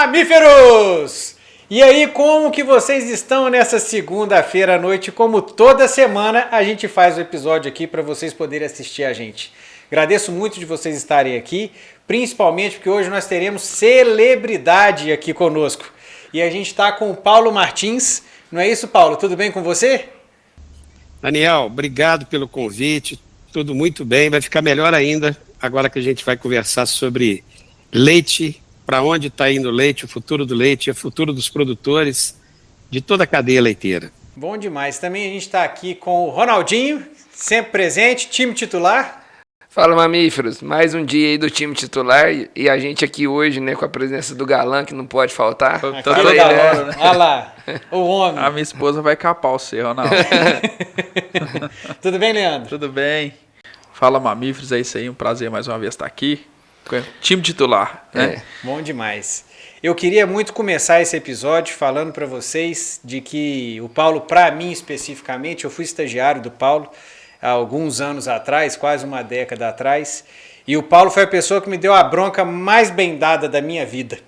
Mamíferos! E aí, como que vocês estão nessa segunda-feira à noite? Como toda semana, a gente faz o episódio aqui para vocês poderem assistir a gente. Agradeço muito de vocês estarem aqui, principalmente porque hoje nós teremos celebridade aqui conosco. E a gente está com o Paulo Martins. Não é isso, Paulo? Tudo bem com você? Daniel, obrigado pelo convite. Tudo muito bem. Vai ficar melhor ainda agora que a gente vai conversar sobre leite, para onde está indo o leite, o futuro do leite, o futuro dos produtores, de toda a cadeia leiteira. Bom demais. Também a gente está aqui com o Ronaldinho, sempre presente, time titular. Fala, mamíferos, mais um dia aí do time titular e a gente aqui hoje, né, com a presença do galã que não pode faltar. Fala aí, né? Olha lá, o homem. A minha esposa vai capar o seu, Ronaldo. Tudo bem, Leandro? Tudo bem. Fala, mamíferos, é isso aí, um prazer mais uma vez estar aqui. Time titular, né? Bom demais. Eu queria muito começar esse episódio falando para vocês de que o Paulo, para mim especificamente, eu fui estagiário do Paulo há alguns anos atrás, quase uma década atrás, e o Paulo foi a pessoa que me deu a bronca mais bem dada da minha vida.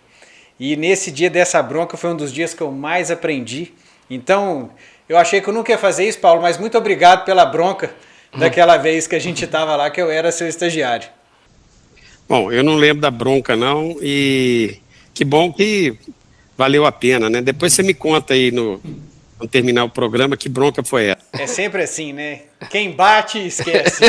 E nesse dia dessa bronca foi um dos dias que eu mais aprendi. Então, eu achei que eu nunca ia fazer isso, Paulo, mas muito obrigado pela bronca daquela vez que a gente estava lá, que eu era seu estagiário. Bom, eu não lembro da bronca não, e que bom que valeu a pena, né? Depois você me conta aí quando terminar o programa que bronca foi essa. É sempre assim, né? Quem bate, esquece.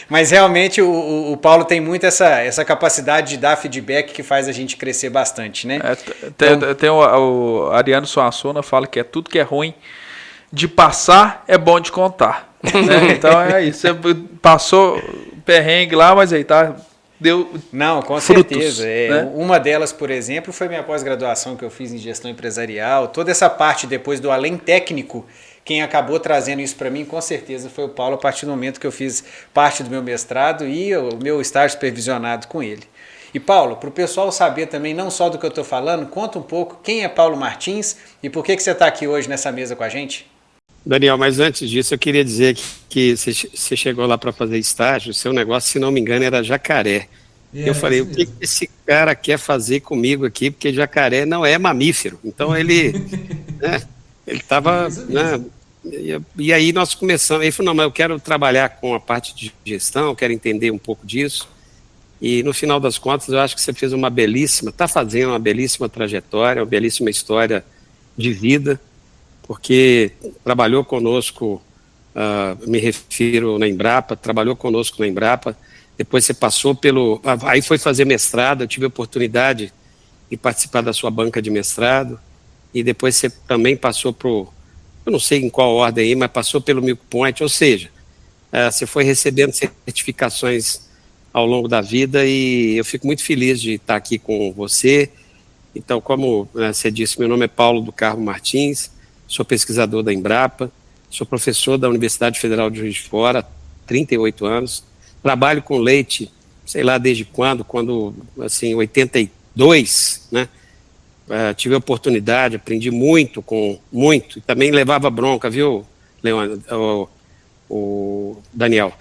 Mas realmente o Paulo tem muito essa capacidade de dar feedback que faz a gente crescer bastante, né? Tem o Ariano Suassuna fala que tudo que é ruim de passar é bom de contar. Né? Então é isso. Você passou perrengue lá, mas aí tá. Deu Não, com frutos, certeza. né? Uma delas, por exemplo, foi minha pós-graduação que eu fiz em gestão empresarial. Toda essa parte depois do além técnico, quem acabou trazendo isso para mim, com certeza, foi o Paulo, a partir do momento que eu fiz parte do meu mestrado e o meu estágio supervisionado com ele. E Paulo, para o pessoal saber também, não só do que eu estou falando, conta um pouco quem é Paulo Martins e por que você está aqui hoje nessa mesa com a gente. Daniel, mas antes disso eu queria dizer que você chegou lá para fazer estágio, o seu negócio, se não me engano, era jacaré. Eu falei, o que esse cara quer fazer comigo aqui? Porque jacaré não é mamífero. Então ele estava... Né, e aí nós começamos, ele falou, não, mas eu quero trabalhar com a parte de gestão, eu quero entender um pouco disso. E no final das contas eu acho que você fez está fazendo uma belíssima trajetória, uma belíssima história de vida, porque trabalhou conosco, me refiro na Embrapa, trabalhou conosco na Embrapa, depois você passou aí foi fazer mestrado, eu tive a oportunidade de participar da sua banca de mestrado, e depois você também passou eu não sei em qual ordem aí, mas passou pelo Milk Point, ou seja, você foi recebendo certificações ao longo da vida, e eu fico muito feliz de estar aqui com você. Então, como você disse, meu nome é Paulo do Carmo Martins, sou pesquisador da Embrapa, sou professor da Universidade Federal de Juiz de Fora há 38 anos, trabalho com leite, sei lá desde quando assim, 82, né? Tive a oportunidade, aprendi muito, e também levava bronca, viu, o Daniel,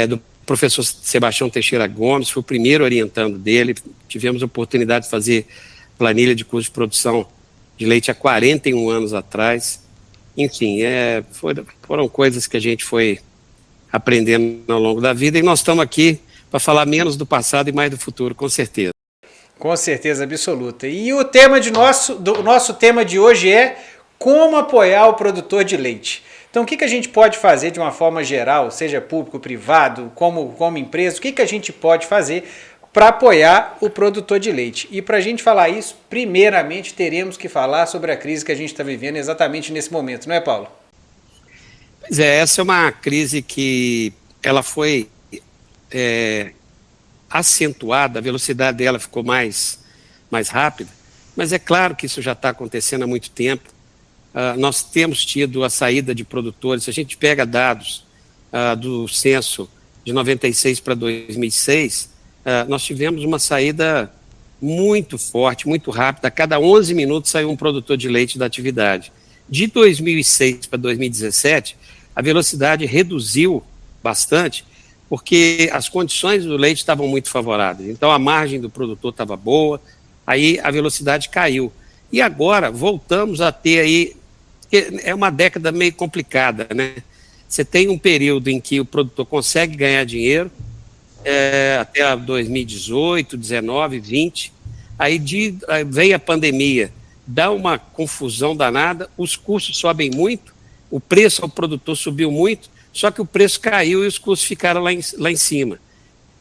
do professor Sebastião Teixeira Gomes, fui o primeiro orientando dele, tivemos a oportunidade de fazer planilha de custo de produção de leite há 41 anos atrás. Enfim, foram coisas que a gente foi aprendendo ao longo da vida, e nós estamos aqui para falar menos do passado e mais do futuro, com certeza. Com certeza absoluta. E o tema do nosso tema de hoje é como apoiar o produtor de leite. Então, o que a gente pode fazer de uma forma geral, seja público, privado, como empresa, o que a gente pode fazer para apoiar o produtor de leite? E para a gente falar isso, primeiramente teremos que falar sobre a crise que a gente está vivendo exatamente nesse momento, não é, Paulo? Pois é, essa é uma crise que ela foi acentuada, a velocidade dela ficou mais rápida, mas é claro que isso já está acontecendo há muito tempo. Nós temos tido a saída de produtores, se a gente pega dados do censo de 96 para 2006, nós tivemos uma saída muito forte, muito rápida. A cada 11 minutos saiu um produtor de leite da atividade. De 2006 para 2017, a velocidade reduziu bastante, porque as condições do leite estavam muito favoráveis. Então a margem do produtor estava boa, aí a velocidade caiu. E agora voltamos a ter aí, é uma década meio complicada, né? Você tem um período em que o produtor consegue ganhar dinheiro, até 2018, 19, 20, aí vem a pandemia, dá uma confusão danada, os custos sobem muito, o preço ao produtor subiu muito, só que o preço caiu e os custos ficaram lá em cima.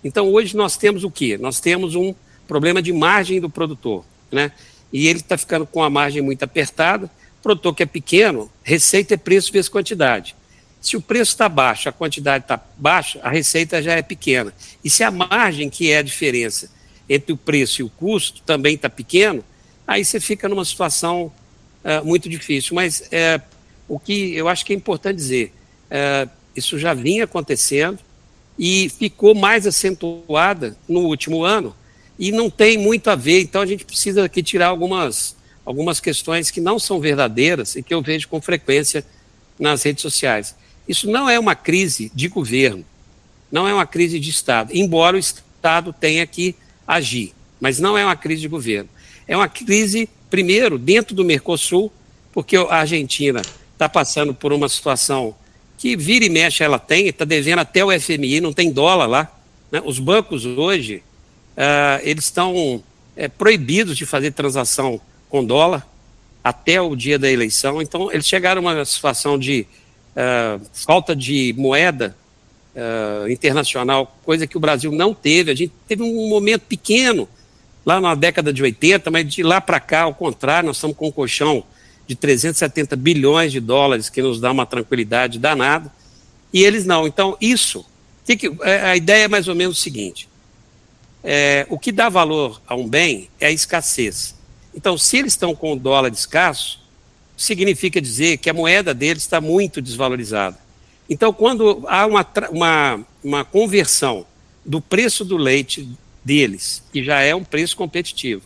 Então hoje nós temos o quê? Nós temos um problema de margem do produtor, né? E ele está ficando com a margem muito apertada. O produtor que é pequeno, receita é preço vezes quantidade. Se o preço está baixo, a quantidade está baixa, a receita já é pequena. E se a margem, que é a diferença entre o preço e o custo, também está pequeno, aí você fica numa situação muito difícil. Mas o que eu acho que é importante dizer, isso já vinha acontecendo e ficou mais acentuada no último ano e não tem muito a ver. Então a gente precisa aqui tirar algumas questões que não são verdadeiras e que eu vejo com frequência nas redes sociais. Isso não é uma crise de governo, não é uma crise de Estado, embora o Estado tenha que agir, mas não é uma crise de governo. É uma crise, primeiro, dentro do Mercosul, porque a Argentina está passando por uma situação que vira e mexe ela está devendo até o FMI, não tem dólar lá, né? Os bancos hoje, eles estão proibidos de fazer transação com dólar até o dia da eleição. Então eles chegaram a uma situação de falta de moeda internacional, coisa que o Brasil não teve. A gente teve um momento pequeno lá na década de 80, mas de lá para cá, ao contrário, nós estamos com um colchão de 370 bilhões de dólares que nos dá uma tranquilidade danada, e eles não. Então a ideia é mais ou menos o seguinte, o que dá valor a um bem é a escassez. Então, se eles estão com o dólar escasso, significa dizer que a moeda deles está muito desvalorizada. Então, quando há uma conversão do preço do leite deles, que já é um preço competitivo,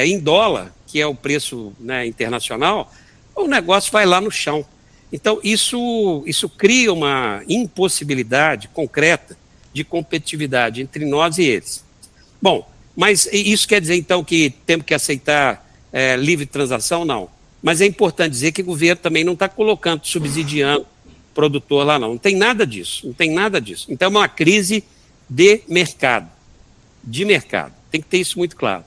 em dólar, que é o preço, né, internacional, o negócio vai lá no chão. Então, isso cria uma impossibilidade concreta de competitividade entre nós e eles. Bom, mas isso quer dizer, então, que temos que aceitar livre transação? Não. Mas é importante dizer que o governo também não está subsidiando o produtor lá, não. Não tem nada disso, não tem nada disso. Então, é uma crise de mercado. Tem que ter isso muito claro.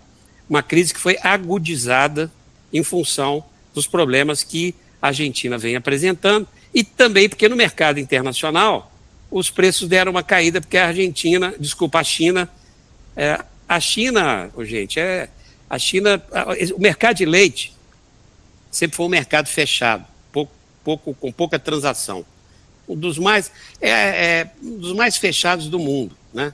Uma crise que foi agudizada em função dos problemas que a Argentina vem apresentando e também porque no mercado internacional os preços deram uma caída porque a China, o mercado de leite sempre foi um mercado fechado, com pouca transação. Um dos mais fechados do mundo, né?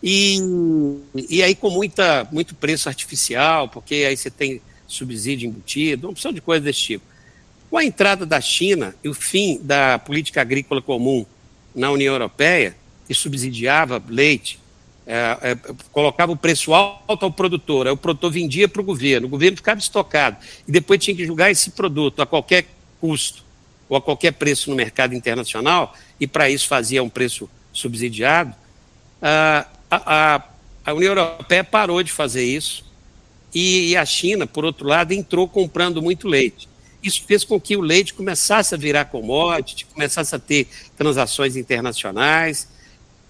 E aí com muito preço artificial, porque aí você tem subsídio embutido, uma opção de coisas desse tipo. Com a entrada da China e o fim da política agrícola comum na União Europeia, que subsidiava leite, colocava o preço alto ao produtor, aí o produtor vendia para o governo ficava estocado, e depois tinha que julgar esse produto a qualquer custo ou a qualquer preço no mercado internacional, e para isso fazia um preço subsidiado. A União Europeia parou de fazer isso e a China, por outro lado, entrou comprando muito leite. Isso fez com que o leite começasse a virar commodity, começasse a ter transações internacionais.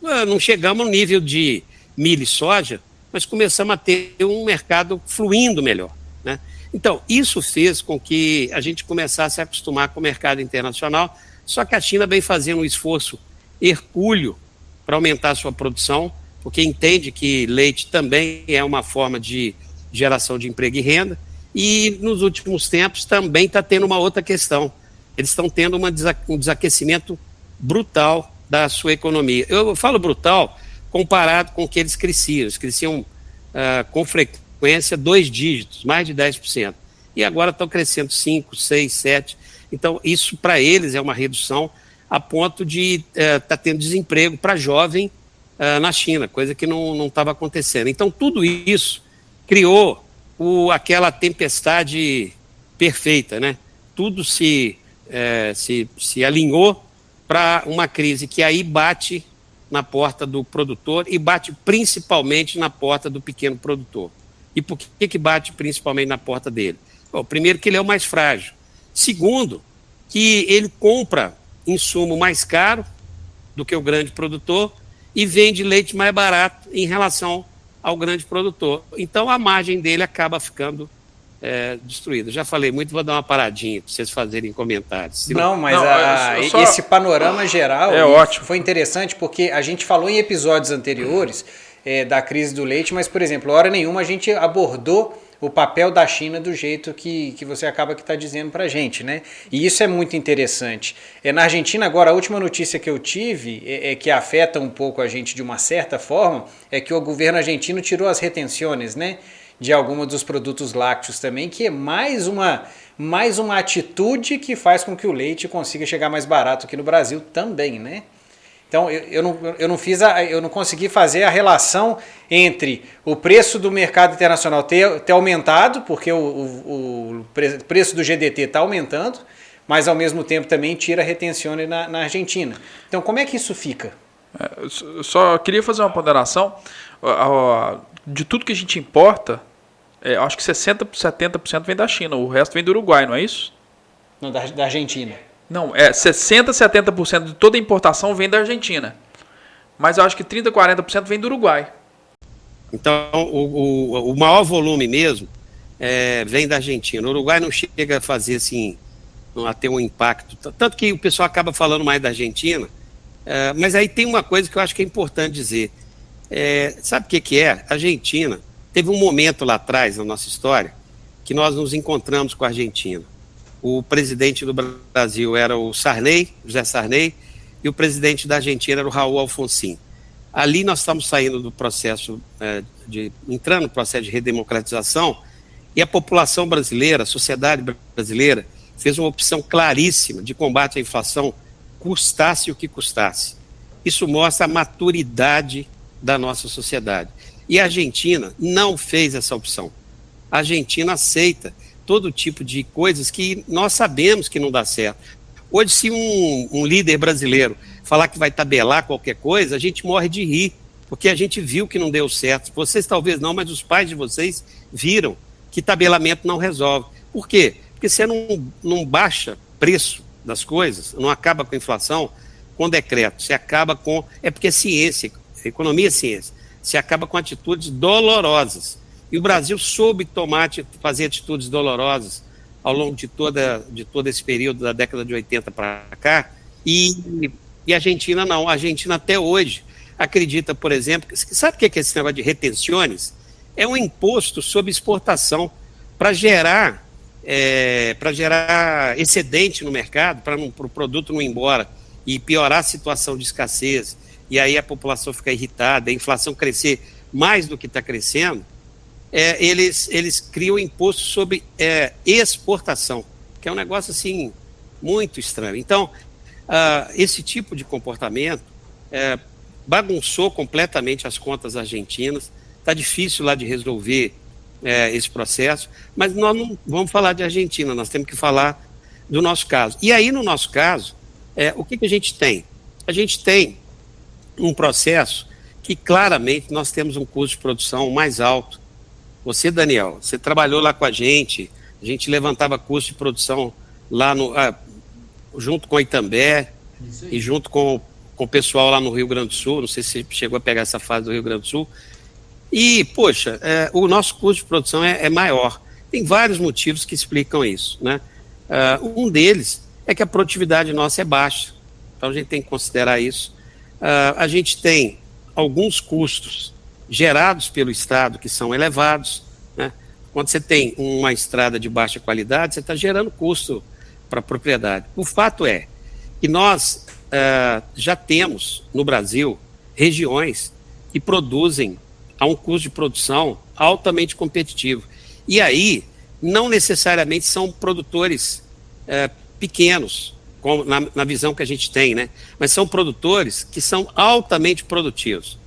Não chegamos ao nível de milho e soja, mas começamos a ter um mercado fluindo melhor, né? Então, isso fez com que a gente começasse a acostumar com o mercado internacional, só que a China vem fazendo um esforço hercúleo para aumentar a sua produção, porque entende que leite também é uma forma de geração de emprego e renda, e nos últimos tempos também está tendo uma outra questão. Eles estão tendo um desaquecimento brutal da sua economia. Eu falo brutal comparado com o que eles cresciam. Eles cresciam com frequência 2 dígitos, mais de 10%. E agora estão crescendo 5, 6, 7%. Então, isso para eles é uma redução a ponto de estar tendo desemprego para jovem na China, coisa que não estava acontecendo. Então, tudo isso criou aquela tempestade perfeita, né? Tudo se alinhou para uma crise que aí bate na porta do produtor e bate principalmente na porta do pequeno produtor. E por que bate principalmente na porta dele? Bom, primeiro, que ele é o mais frágil. Segundo, que ele compra insumo mais caro do que o grande produtor e vende leite mais barato em relação ao grande produtor. Então, a margem dele acaba ficando destruída. Já falei muito, vou dar uma paradinha para vocês fazerem comentários. Não, mas esse panorama geral ótimo. Foi interessante porque a gente falou em episódios anteriores da crise do leite, mas, por exemplo, hora nenhuma a gente abordou o papel da China do jeito que você acaba que está dizendo para a gente, né? E isso é muito interessante. Na Argentina, agora, a última notícia que eu tive, que afeta um pouco a gente de uma certa forma, é que o governo argentino tirou as retenções, né, de alguns dos produtos lácteos também, que é mais uma atitude que faz com que o leite consiga chegar mais barato aqui no Brasil também, né? Então, eu não consegui fazer a relação entre o preço do mercado internacional ter aumentado, porque o preço do GDT está aumentando, mas ao mesmo tempo também tira a retenção na Argentina. Então, como é que isso fica? Eu só queria fazer uma ponderação. De tudo que a gente importa, acho que 60%, 70% vem da China, o resto vem do Uruguai, não é isso? Não, da Argentina. Não, 60%, 70% de toda a importação vem da Argentina. Mas eu acho que 30%, 40% vem do Uruguai. Então, o maior volume mesmo vem da Argentina. O Uruguai não chega a fazer assim, a ter um impacto. Tanto que o pessoal acaba falando mais da Argentina. Mas aí tem uma coisa que eu acho que é importante dizer. Sabe o que é? A Argentina teve um momento lá atrás na nossa história que nós nos encontramos com a Argentina. O presidente do Brasil era o Sarney, José Sarney, e o presidente da Argentina era o Raul Alfonsín. Ali nós estamos saindo do processo, entrando no processo de redemocratização, e a população brasileira, a sociedade brasileira, fez uma opção claríssima de combate à inflação, custasse o que custasse. Isso mostra a maturidade da nossa sociedade. E a Argentina não fez essa opção. A Argentina aceita todo tipo de coisas que nós sabemos que não dá certo. Hoje, se um líder brasileiro falar que vai tabelar qualquer coisa, a gente morre de rir, porque a gente viu que não deu certo. Vocês talvez não, mas os pais de vocês viram que tabelamento não resolve. Por quê? Porque você não baixa preço das coisas, não acaba com a inflação com decreto, você acaba com... porque é ciência, economia é ciência. Você acaba com atitudes dolorosas. E o Brasil soube fazer atitudes dolorosas ao longo de todo esse período da década de 80 para cá, e a Argentina não. A Argentina até hoje acredita, por exemplo, sabe o que é esse negócio de retenções? É um imposto sobre exportação para gerar excedente no mercado, para o produto não ir embora e piorar a situação de escassez, e aí a população ficar irritada, a inflação crescer mais do que está crescendo. Eles criam imposto sobre exportação, que é um negócio assim muito estranho. Então, esse tipo de comportamento bagunçou completamente as contas argentinas. Está difícil lá de resolver esse processo, mas nós não vamos falar de Argentina, nós temos que falar do nosso caso. E aí, no nosso caso, o que a gente tem? A gente tem um processo que claramente nós temos um custo de produção mais alto. Você, Daniel, você trabalhou lá com a gente levantava custo de produção lá junto com a Itambé e junto com o pessoal lá no Rio Grande do Sul, não sei se você chegou a pegar essa fase do Rio Grande do Sul, e, poxa, o nosso custo de produção é maior. Tem vários motivos que explicam isso, né? Um deles é que a produtividade nossa é baixa, então a gente tem que considerar isso. A gente tem alguns custos gerados pelo Estado que são elevados, né? Quando você tem uma estrada de baixa qualidade, você está gerando custo para a propriedade. O fato é que nós já temos no Brasil regiões que produzem a um custo de produção altamente competitivo. E aí, não necessariamente são produtores pequenos, como na visão que a gente tem, né? Mas são produtores que são altamente produtivos.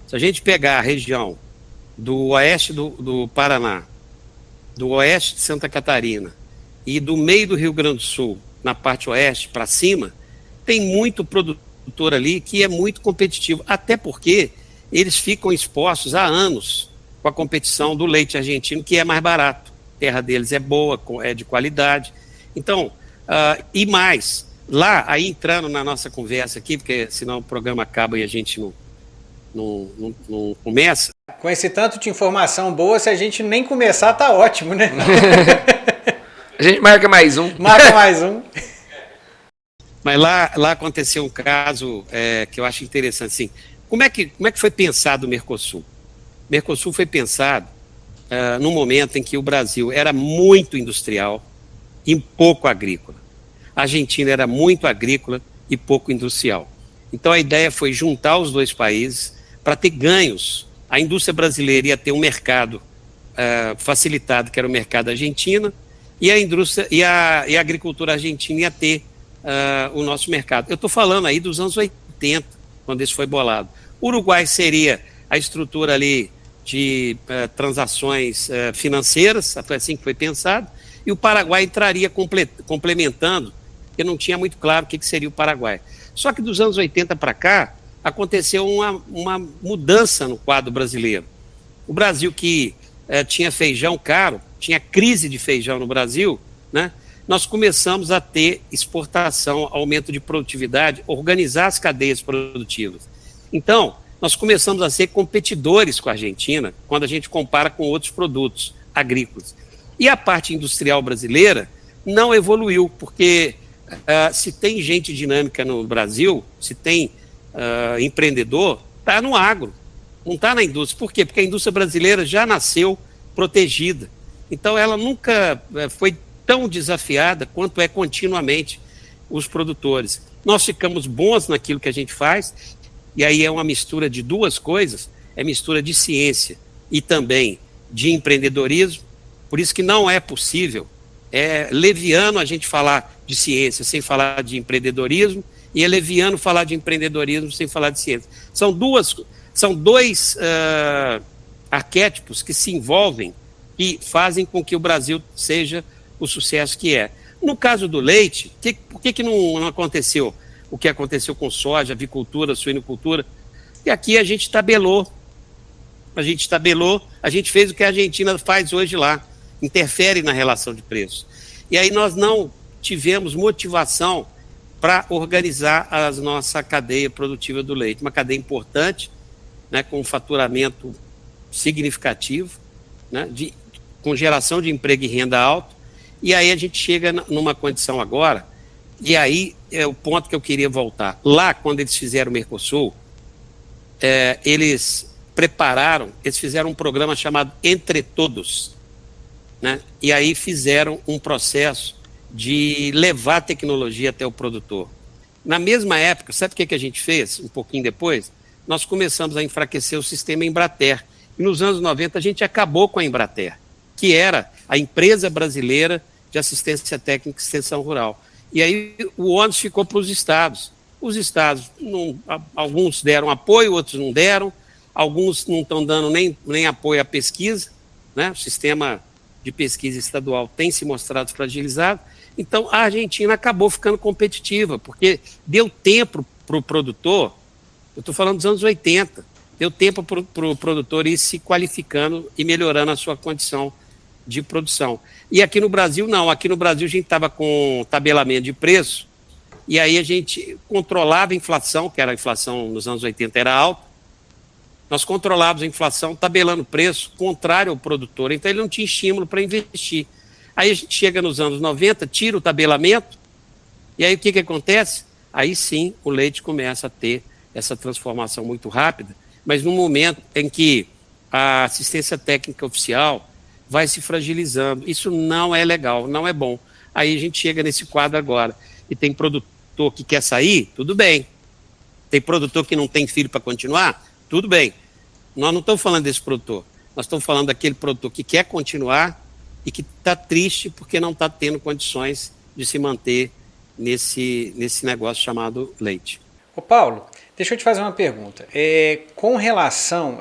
Se a gente pegar a região do oeste do Paraná, do oeste de Santa Catarina e do meio do Rio Grande do Sul, na parte oeste para cima, tem muito produtor produtor ali que é muito competitivo, até porque eles ficam expostos há anos com a competição do leite argentino, que é mais barato. A terra deles é boa, é de qualidade. Então, e mais, lá, aí entrando na nossa conversa aqui, porque senão o programa acaba e a gente não começa. Com esse tanto de informação boa, se a gente nem começar, tá ótimo, né? A gente marca mais um. Marca mais um. Mas lá aconteceu um caso que eu acho interessante. Assim, como é que foi pensado o Mercosul? O Mercosul foi pensado num momento em que o Brasil era muito industrial e pouco agrícola. A Argentina era muito agrícola e pouco industrial. Então a ideia foi juntar os dois países para ter ganhos. A indústria brasileira ia ter um mercado facilitado, que era o mercado argentino, e a indústria e a agricultura argentina ia ter o nosso mercado. Eu estou falando aí dos anos 80, quando isso foi bolado. O Uruguai seria a estrutura ali de transações financeiras, foi assim que foi pensado, e o Paraguai entraria complementando, porque não tinha muito claro o que seria o Paraguai. Só que dos anos 80 para cá, aconteceu uma mudança no quadro brasileiro. O Brasil que tinha feijão caro, tinha crise de feijão no Brasil, né? Nós começamos a ter exportação, aumento de produtividade, organizar as cadeias produtivas. Então, nós começamos a ser competidores com a Argentina, quando a gente compara com outros produtos agrícolas. E a parte industrial brasileira não evoluiu, porque se tem gente dinâmica no Brasil, se tem empreendedor, está no agro, não está na indústria. Por quê? Porque a indústria brasileira já nasceu protegida. Então, ela nunca foi tão desafiada quanto é continuamente os produtores. Nós ficamos bons naquilo que a gente faz, e aí é uma mistura de duas coisas, é mistura de ciência e também de empreendedorismo. Por isso que não é possível, é leviano a gente falar de ciência sem falar de empreendedorismo, e é leviano falar de empreendedorismo sem falar de ciência. São dois arquétipos que se envolvem e fazem com que o Brasil seja o sucesso que é. No caso do leite, por que não aconteceu o que aconteceu com soja, avicultura, suinocultura? E aqui a gente tabelou, a gente fez o que a Argentina faz hoje lá, interfere na relação de preços. E aí nós não tivemos motivação para organizar a nossa cadeia produtiva do leite, uma cadeia importante, né, com um faturamento significativo, né, com geração de emprego e renda alto. E aí a gente chega numa condição agora, e aí é o ponto que eu queria voltar. Lá, quando eles fizeram o Mercosul, eles fizeram um programa chamado Entre Todos, né? E aí fizeram um processo de levar a tecnologia até o produtor. Na mesma época, sabe o que a gente fez? Um pouquinho depois, nós começamos a enfraquecer o sistema Embrater. E nos anos 90 a gente acabou com a Embrater, que era a empresa brasileira de assistência técnica e extensão rural. E aí o ônus ficou para os estados. Os estados, alguns deram apoio, outros não deram, alguns não estão dando nem apoio à pesquisa, né? O sistema de pesquisa estadual tem se mostrado fragilizado. Então a Argentina acabou ficando competitiva, porque deu tempo para o produtor, eu estou falando dos anos 80, deu tempo para o produtor ir se qualificando e melhorando a sua condição de produção. E aqui no Brasil, não. Aqui no Brasil a gente estava com tabelamento de preço, e aí a gente controlava a inflação, que era a inflação nos anos 80 era alta, nós controlávamos a inflação tabelando preço contrário ao produtor, então ele não tinha estímulo para investir. Aí a gente chega nos anos 90, tira o tabelamento, e aí o que acontece? Aí sim o leite começa a ter essa transformação muito rápida, mas no momento em que a assistência técnica oficial vai se fragilizando. Isso não é legal, não é bom. Aí a gente chega nesse quadro agora, e tem produtor que quer sair, tudo bem. Tem produtor que não tem filho para continuar, tudo bem. Nós não estamos falando desse produtor, nós estamos falando daquele produtor que quer continuar e que está triste porque não está tendo condições de se manter nesse negócio chamado leite. Ô Paulo, Deixa eu te fazer uma pergunta. Com relação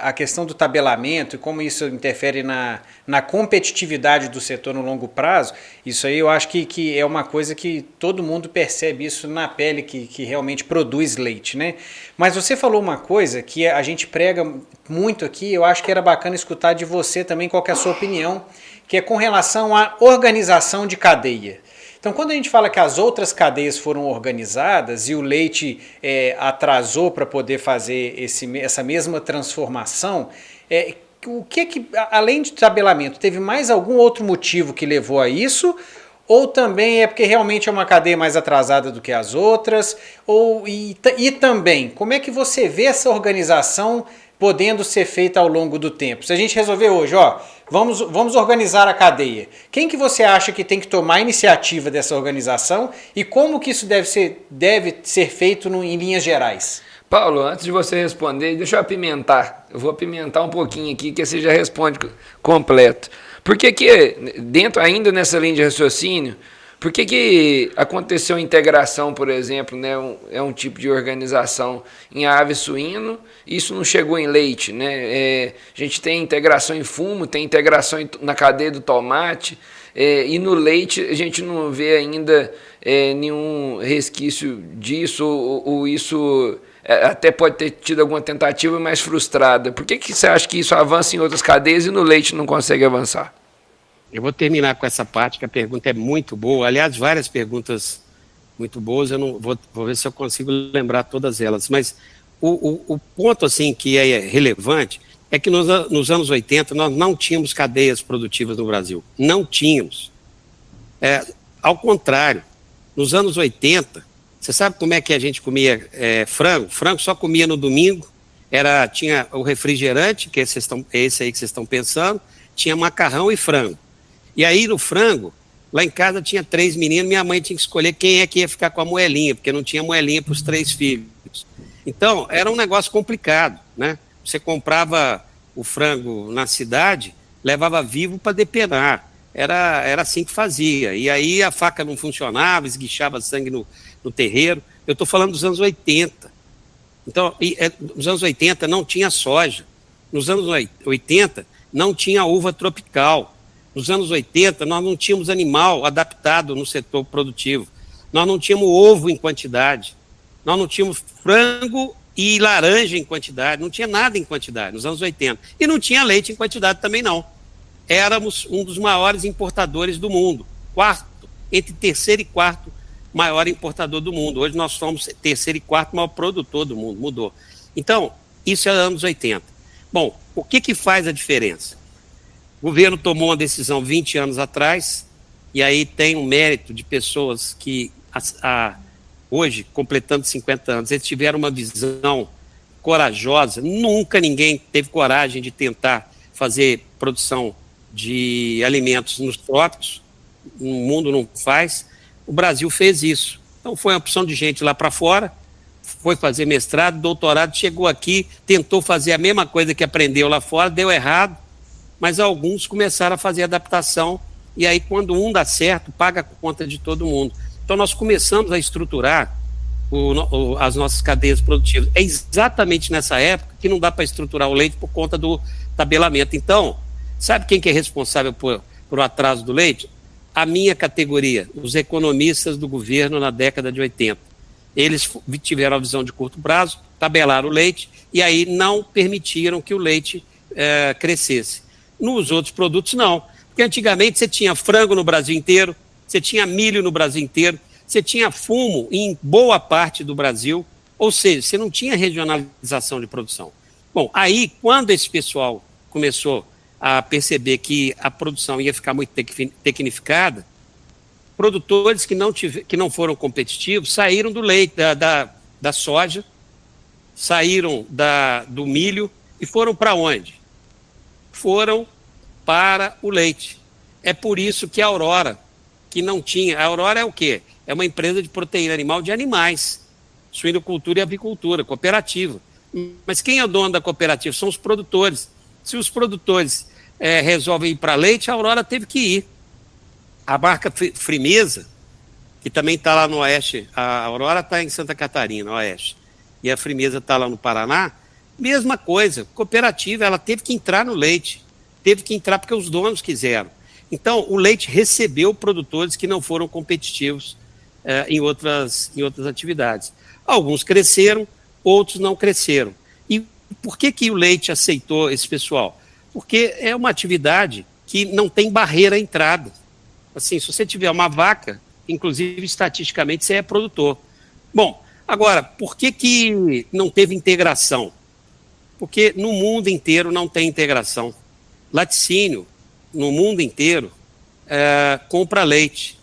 à questão do tabelamento e como isso interfere na competitividade do setor no longo prazo, isso aí eu acho que é uma coisa que todo mundo percebe isso na pele que realmente produz leite, né? Mas você falou uma coisa que a gente prega muito aqui, eu acho que era bacana escutar de você também qual que é a sua opinião, que é com relação à organização de cadeia. Então, quando a gente fala que as outras cadeias foram organizadas e o leite atrasou para poder fazer essa mesma transformação, o que, além de tabelamento, teve mais algum outro motivo que levou a isso? Ou também é porque realmente é uma cadeia mais atrasada do que as outras? E também, como é que você vê essa organização podendo ser feita ao longo do tempo? Se a gente resolver hoje, vamos organizar a cadeia. Quem que você acha que tem que tomar a iniciativa dessa organização e como que isso deve ser feito em linhas gerais? Paulo, antes de você responder, deixa eu apimentar. Eu vou apimentar um pouquinho aqui, que você já responde completo. Por que dentro, ainda nessa linha de raciocínio, por que aconteceu a integração, por exemplo, né? É um tipo de organização em ave suíno, isso não chegou em leite, né? A gente tem integração em fumo, tem integração na cadeia do tomate, e no leite a gente não vê ainda nenhum resquício disso, ou isso até pode ter tido alguma tentativa mais frustrada. Por que você acha que isso avança em outras cadeias e no leite não consegue avançar? Eu vou terminar com essa parte, que a pergunta é muito boa. Aliás, várias perguntas muito boas, eu não vou ver se eu consigo lembrar todas elas. Mas o ponto assim, que é relevante é que nos anos 80 nós não tínhamos cadeias produtivas no Brasil. Não tínhamos. Ao contrário, nos anos 80, você sabe como é que a gente comia frango? Frango só comia no domingo, tinha o refrigerante, que é esse aí que vocês estão pensando, tinha macarrão e frango. E aí no frango, lá em casa tinha 3 meninos, minha mãe tinha que escolher quem é que ia ficar com a moelinha, porque não tinha moelinha para os 3 filhos. Então, era um negócio complicado, né? Você comprava o frango na cidade, levava vivo para depenar. Era assim que fazia. E aí a faca não funcionava, esguichava sangue no terreiro. Eu estou falando dos anos 80. Então, nos anos 80 não tinha soja. Nos anos 80 não tinha uva tropical. Nos anos 80, nós não tínhamos animal adaptado no setor produtivo. Nós não tínhamos ovo em quantidade. Nós não tínhamos frango e laranja em quantidade. Não tinha nada em quantidade nos anos 80. E não tinha leite em quantidade também, não. Éramos um dos maiores importadores do mundo. Entre terceiro e quarto maior importador do mundo. Hoje nós somos terceiro e quarto maior produtor do mundo. Mudou. Então, isso é anos 80. Bom, o que faz a diferença? O governo tomou uma decisão 20 anos atrás, e aí tem um mérito de pessoas que, hoje, completando 50 anos, eles tiveram uma visão corajosa. Nunca ninguém teve coragem de tentar fazer produção de alimentos nos trópicos, o mundo não faz. O Brasil fez isso. Então foi uma opção de gente lá para fora, foi fazer mestrado, doutorado, chegou aqui, tentou fazer a mesma coisa que aprendeu lá fora, deu errado, mas alguns começaram a fazer adaptação, e aí quando um dá certo, paga a conta de todo mundo. Então nós começamos a estruturar as nossas cadeias produtivas. É exatamente nessa época que não dá para estruturar o leite por conta do tabelamento. Então, sabe quem que é responsável por o atraso do leite? A minha categoria, os economistas do governo na década de 80. Eles tiveram a visão de curto prazo, tabelaram o leite, e aí não permitiram que o leite crescesse. Nos outros produtos, não. Porque antigamente você tinha frango no Brasil inteiro, você tinha milho no Brasil inteiro, você tinha fumo em boa parte do Brasil, ou seja, você não tinha regionalização de produção. Bom, aí, quando esse pessoal começou a perceber que a produção ia ficar muito tecnificada, produtores que não foram competitivos saíram do leite, da soja, saíram do milho e foram para onde? Foram para o leite. É por isso que a Aurora, que não tinha... A Aurora é o quê? É uma empresa de proteína animal de animais, suinocultura e avicultura, cooperativa. Mas quem é o dono da cooperativa? São os produtores. Se os produtores resolvem ir para leite, a Aurora teve que ir. A marca Frimeza, que também está lá no Oeste, a Aurora está em Santa Catarina, no Oeste. e a Frimeza está lá no Paraná, mesma coisa, cooperativa, ela teve que entrar no leite, teve que entrar porque os donos quiseram. Então, o leite recebeu produtores que não foram competitivos em outras atividades. Alguns cresceram, outros não cresceram. E por que o leite aceitou esse pessoal? Porque é uma atividade que não tem barreira à entrada. Assim, se você tiver uma vaca, inclusive estatisticamente você é produtor. Bom, agora, por que não teve integração? Porque no mundo inteiro não tem integração. Laticínio, no mundo inteiro, compra leite.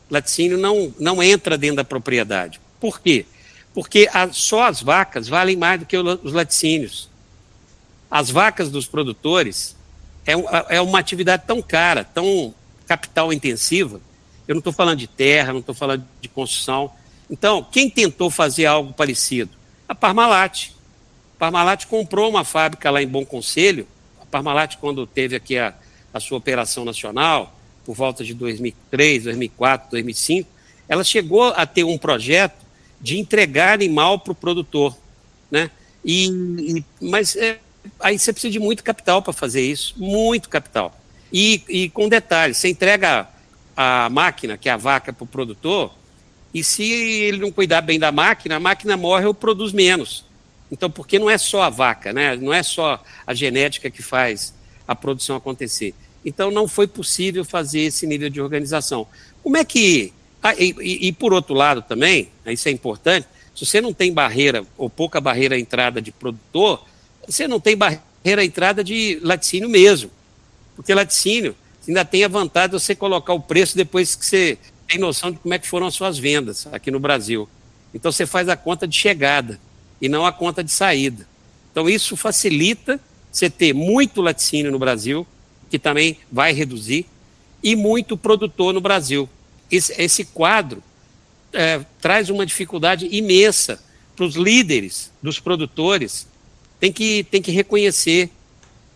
Laticínio não entra dentro da propriedade. Por quê? Porque só as vacas valem mais do que os laticínios. As vacas dos produtores é uma atividade tão cara, tão capital intensiva. Eu não estou falando de terra, não estou falando de construção. Então, quem tentou fazer algo parecido? A Parmalat. A Parmalat comprou uma fábrica lá em Bom Conselho. A Parmalat, quando teve aqui a sua operação nacional, por volta de 2003, 2004, 2005, ela chegou a ter um projeto de entregar animal para o produtor, né? Mas aí você precisa de muito capital para fazer isso, muito capital. E com detalhe, você entrega a máquina, que é a vaca, para o produtor, e se ele não cuidar bem da máquina, a máquina morre ou produz menos. Então, porque não é só a vaca, né? Não é só a genética que faz a produção acontecer. Então, não foi possível fazer esse nível de organização. Como é que... E por outro lado também, isso é importante, se você não tem barreira ou pouca barreira à entrada de produtor, você não tem barreira à entrada de laticínio mesmo. Porque laticínio ainda tem a vantagem de você colocar o preço depois que você tem noção de como é que foram as suas vendas aqui no Brasil. Então você faz a conta de chegada e não a conta de saída. Então isso facilita você ter muito laticínio no Brasil, que também vai reduzir, e muito produtor no Brasil. Esse quadro traz uma dificuldade imensa para os líderes dos produtores. Tem que reconhecer,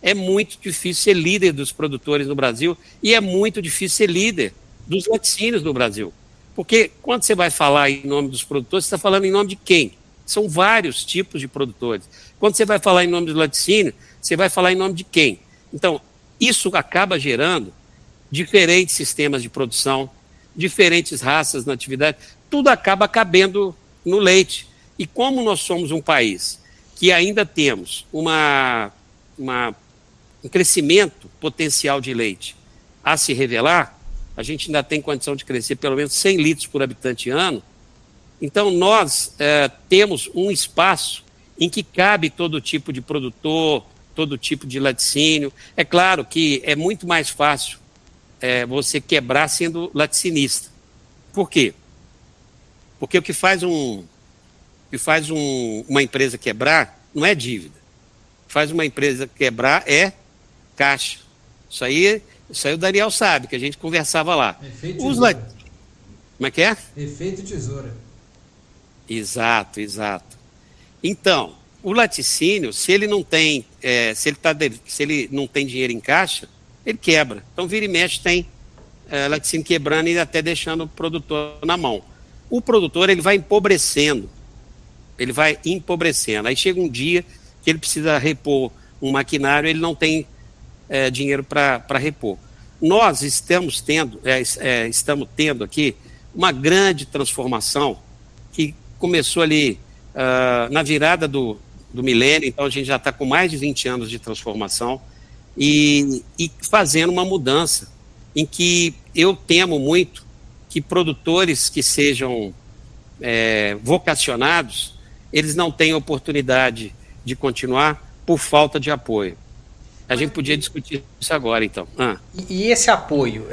é muito difícil ser líder dos produtores no Brasil e é muito difícil ser líder dos laticínios no Brasil. Porque quando você vai falar em nome dos produtores, você está falando em nome de quem? São vários tipos de produtores. Quando você vai falar em nome do laticínio, você vai falar em nome de quem? Então, isso acaba gerando diferentes sistemas de produção, diferentes raças na atividade, tudo acaba cabendo no leite. E como nós somos um país que ainda temos um crescimento potencial de leite a se revelar, a gente ainda tem condição de crescer pelo menos 100 litros por habitante ano, então nós temos um espaço em que cabe todo tipo de produtor, todo tipo de laticínio. É claro que é muito mais fácil você quebrar sendo laticinista. Por quê? Porque o que faz uma empresa quebrar não é dívida. O que faz uma empresa quebrar é caixa. Isso aí o Daniel sabe, que a gente conversava lá. Efeito tesoura. Como é que é? Efeito tesoura. Exato. Então, o laticínio, se ele não tem, se ele não tem dinheiro em caixa, ele quebra. Então, vira e mexe, tem laticínio quebrando e até deixando o produtor na mão. O produtor, ele vai empobrecendo. Aí chega um dia que ele precisa repor um maquinário, ele não tem dinheiro para repor. Nós estamos tendo aqui uma grande transformação que começou ali na virada do milênio, então a gente já está com mais de 20 anos de transformação e fazendo uma mudança em que eu temo muito que produtores que sejam vocacionados, eles não têm oportunidade de continuar por falta de apoio. A gente podia discutir isso agora, então. E esse apoio,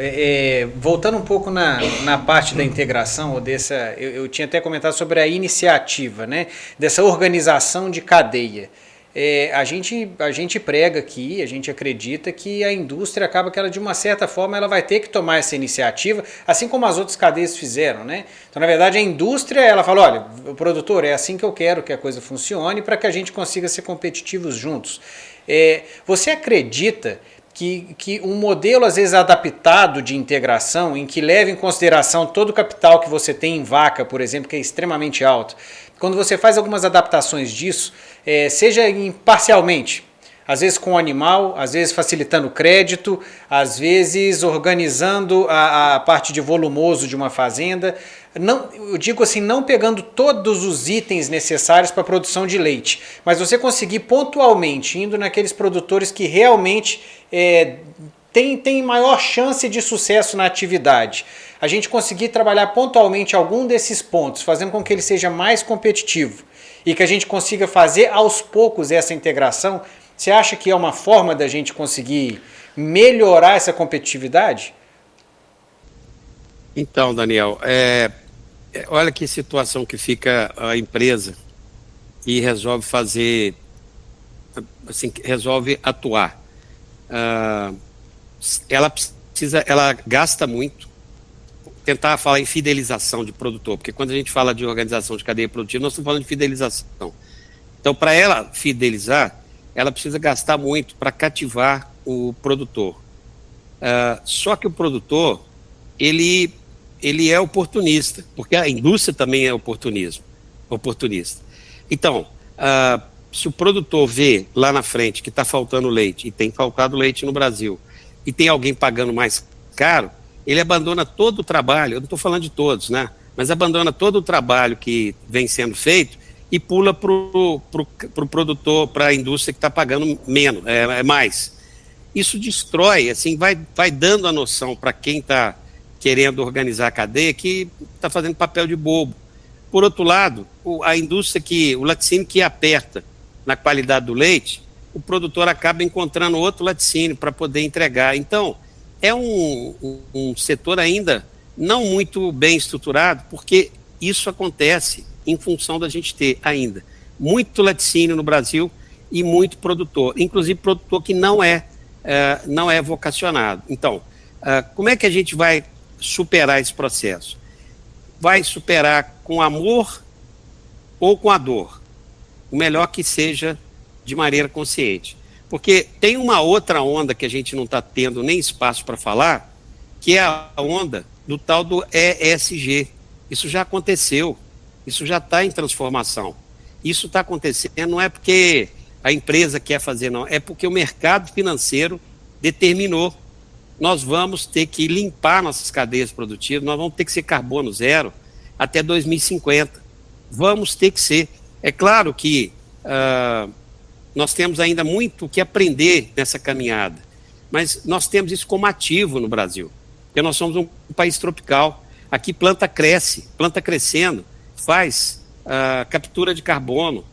voltando um pouco na parte da integração, ou eu tinha até comentado sobre a iniciativa, né, dessa organização de cadeia. A gente prega aqui, a gente acredita que a indústria acaba que ela, de uma certa forma, ela vai ter que tomar essa iniciativa, assim como as outras cadeias fizeram, né? Então, na verdade, a indústria, ela fala, olha, o produtor, é assim que eu quero que a coisa funcione para que a gente consiga ser competitivos juntos. Você acredita que um modelo, às vezes, adaptado de integração, em que leva em consideração todo o capital que você tem em vaca, por exemplo, que é extremamente alto, quando você faz algumas adaptações disso, seja parcialmente, às vezes com o animal, às vezes facilitando o crédito, às vezes organizando a parte de volumoso de uma fazenda. Não, eu digo assim, não pegando todos os itens necessários para a produção de leite, mas você conseguir pontualmente, indo naqueles produtores que realmente tem maior chance de sucesso na atividade. A gente conseguir trabalhar pontualmente algum desses pontos, fazendo com que ele seja mais competitivo e que a gente consiga fazer aos poucos essa integração. Você acha que é uma forma da gente conseguir melhorar essa competitividade? Então, Daniel, olha que situação que fica a empresa e resolve fazer, assim, resolve atuar. Ela gasta muito, tentar falar em fidelização de produtor, porque quando a gente fala de organização de cadeia produtiva, nós estamos falando de fidelização. Então, para ela fidelizar, ela precisa gastar muito para cativar o produtor. Só que o produtor, ele é oportunista, porque a indústria também é oportunista. Então, se o produtor vê lá na frente que está faltando leite, e tem faltado leite no Brasil, e tem alguém pagando mais caro, ele abandona todo o trabalho, eu não estou falando de todos, né? Mas abandona todo o trabalho que vem sendo feito e pula para o produtor, para a indústria que está pagando menos, mais. Isso destrói, assim, vai dando a noção para quem está querendo organizar a cadeia que está fazendo papel de bobo. Por outro lado, a indústria o laticínio que aperta na qualidade do leite, o produtor acaba encontrando outro laticínio para poder entregar. Então, é um setor ainda não muito bem estruturado, porque isso acontece em função da gente ter ainda muito laticínio no Brasil e muito produtor, inclusive produtor que não é vocacionado. Então, como é que a gente vai superar esse processo? Vai superar com amor ou com a dor? O melhor que seja de maneira consciente. Porque tem uma outra onda que a gente não está tendo nem espaço para falar, que é a onda do tal do ESG. Isso já aconteceu, isso já está em transformação. Isso está acontecendo não é porque a empresa quer fazer, não, é porque o mercado financeiro determinou. Nós vamos ter que limpar nossas cadeias produtivas, nós vamos ter que ser carbono zero até 2050. Vamos ter que ser. É claro que nós temos ainda muito que aprender nessa caminhada, mas nós temos isso como ativo no Brasil, porque nós somos um país tropical. Aqui planta crescendo, faz captura de carbono.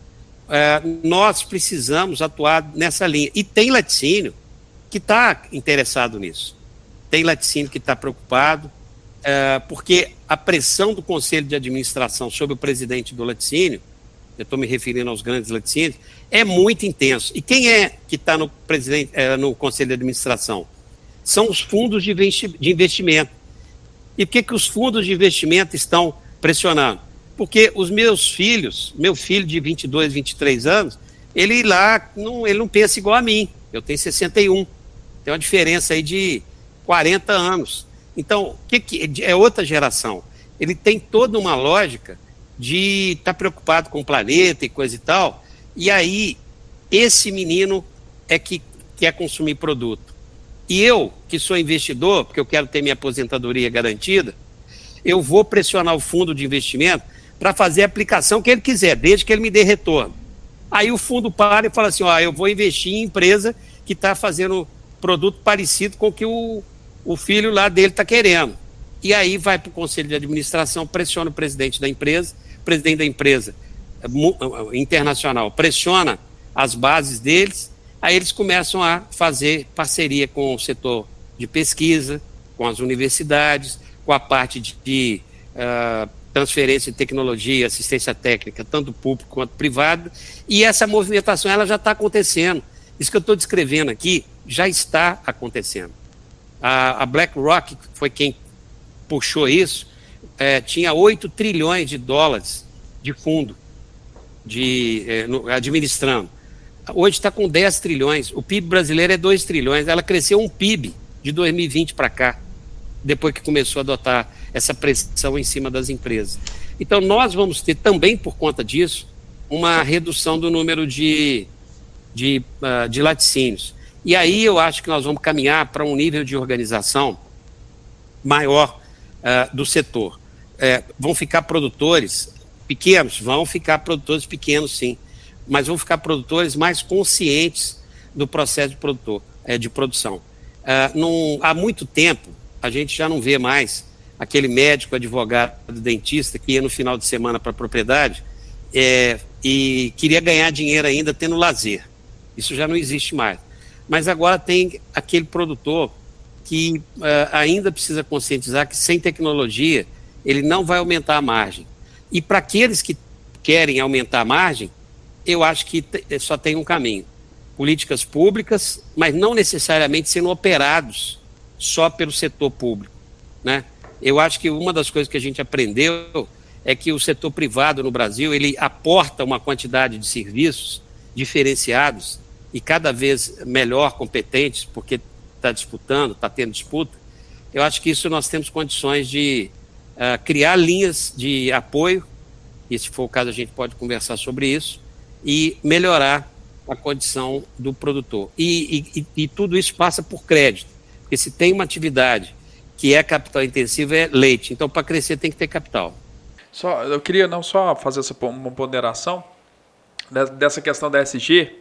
Nós precisamos atuar nessa linha. E tem laticínio que está interessado nisso. Tem laticínio que está preocupado, porque a pressão do Conselho de Administração sobre o presidente do laticínio, eu estou me referindo aos grandes laticínios, é muito intenso. E quem é que está no Conselho de Administração? São os fundos de investimento. E por que os fundos de investimento estão pressionando? Porque os meus filhos, meu filho de 22, 23 anos, ele não pensa igual a mim. Eu tenho 61. Tem uma diferença aí de 40 anos. Então, é outra geração. Ele tem toda uma lógica de estar preocupado com o planeta e coisa e tal. E aí, esse menino é que quer consumir produto. E eu, que sou investidor, porque eu quero ter minha aposentadoria garantida, eu vou pressionar o fundo de investimento para fazer a aplicação que ele quiser, desde que ele me dê retorno. Aí o fundo para e fala assim, eu vou investir em empresa que está fazendo produto parecido com o que o filho lá dele está querendo. E aí vai para o Conselho de Administração, pressiona o presidente da empresa internacional, pressiona as bases deles, aí eles começam a fazer parceria com o setor de pesquisa, com as universidades, com a parte de transferência de tecnologia, assistência técnica, tanto público quanto privado, e essa movimentação ela já está acontecendo. Isso que eu estou descrevendo aqui já está acontecendo. A BlackRock foi quem puxou isso, tinha 8 trilhões de dólares de fundo administrando. hoje está com 10 trilhões, o PIB brasileiro é 2 trilhões, ela cresceu um PIB de 2020 para cá, depois que começou a adotar essa pressão em cima das empresas. Então nós vamos ter também, por conta disso, uma redução do número de laticínios. E aí eu acho que nós vamos caminhar para um nível de organização maior do setor. Vão ficar produtores pequenos? Vão ficar produtores pequenos, sim, mas vão ficar produtores mais conscientes do processo de produção. Há muito tempo, a gente já não vê mais aquele médico, advogado, dentista que ia no final de semana para a propriedade e queria ganhar dinheiro ainda tendo lazer. Isso já não existe mais. Mas agora tem aquele produtor que ainda precisa conscientizar que sem tecnologia ele não vai aumentar a margem. E para aqueles que querem aumentar a margem, eu acho que só tem um caminho. Políticas públicas, mas não necessariamente sendo operados só pelo setor público, né? Eu acho que uma das coisas que a gente aprendeu é que o setor privado no Brasil, ele aporta uma quantidade de serviços diferenciados e cada vez melhor competentes, porque está disputando, está tendo disputa. Eu acho que isso nós temos condições de criar linhas de apoio, e se for o caso a gente pode conversar sobre isso, e melhorar a condição do produtor. E tudo isso passa por crédito, porque se tem uma atividade que é capital intensiva, é leite. Então, para crescer tem que ter capital. Eu queria não só fazer uma ponderação dessa questão da ESG.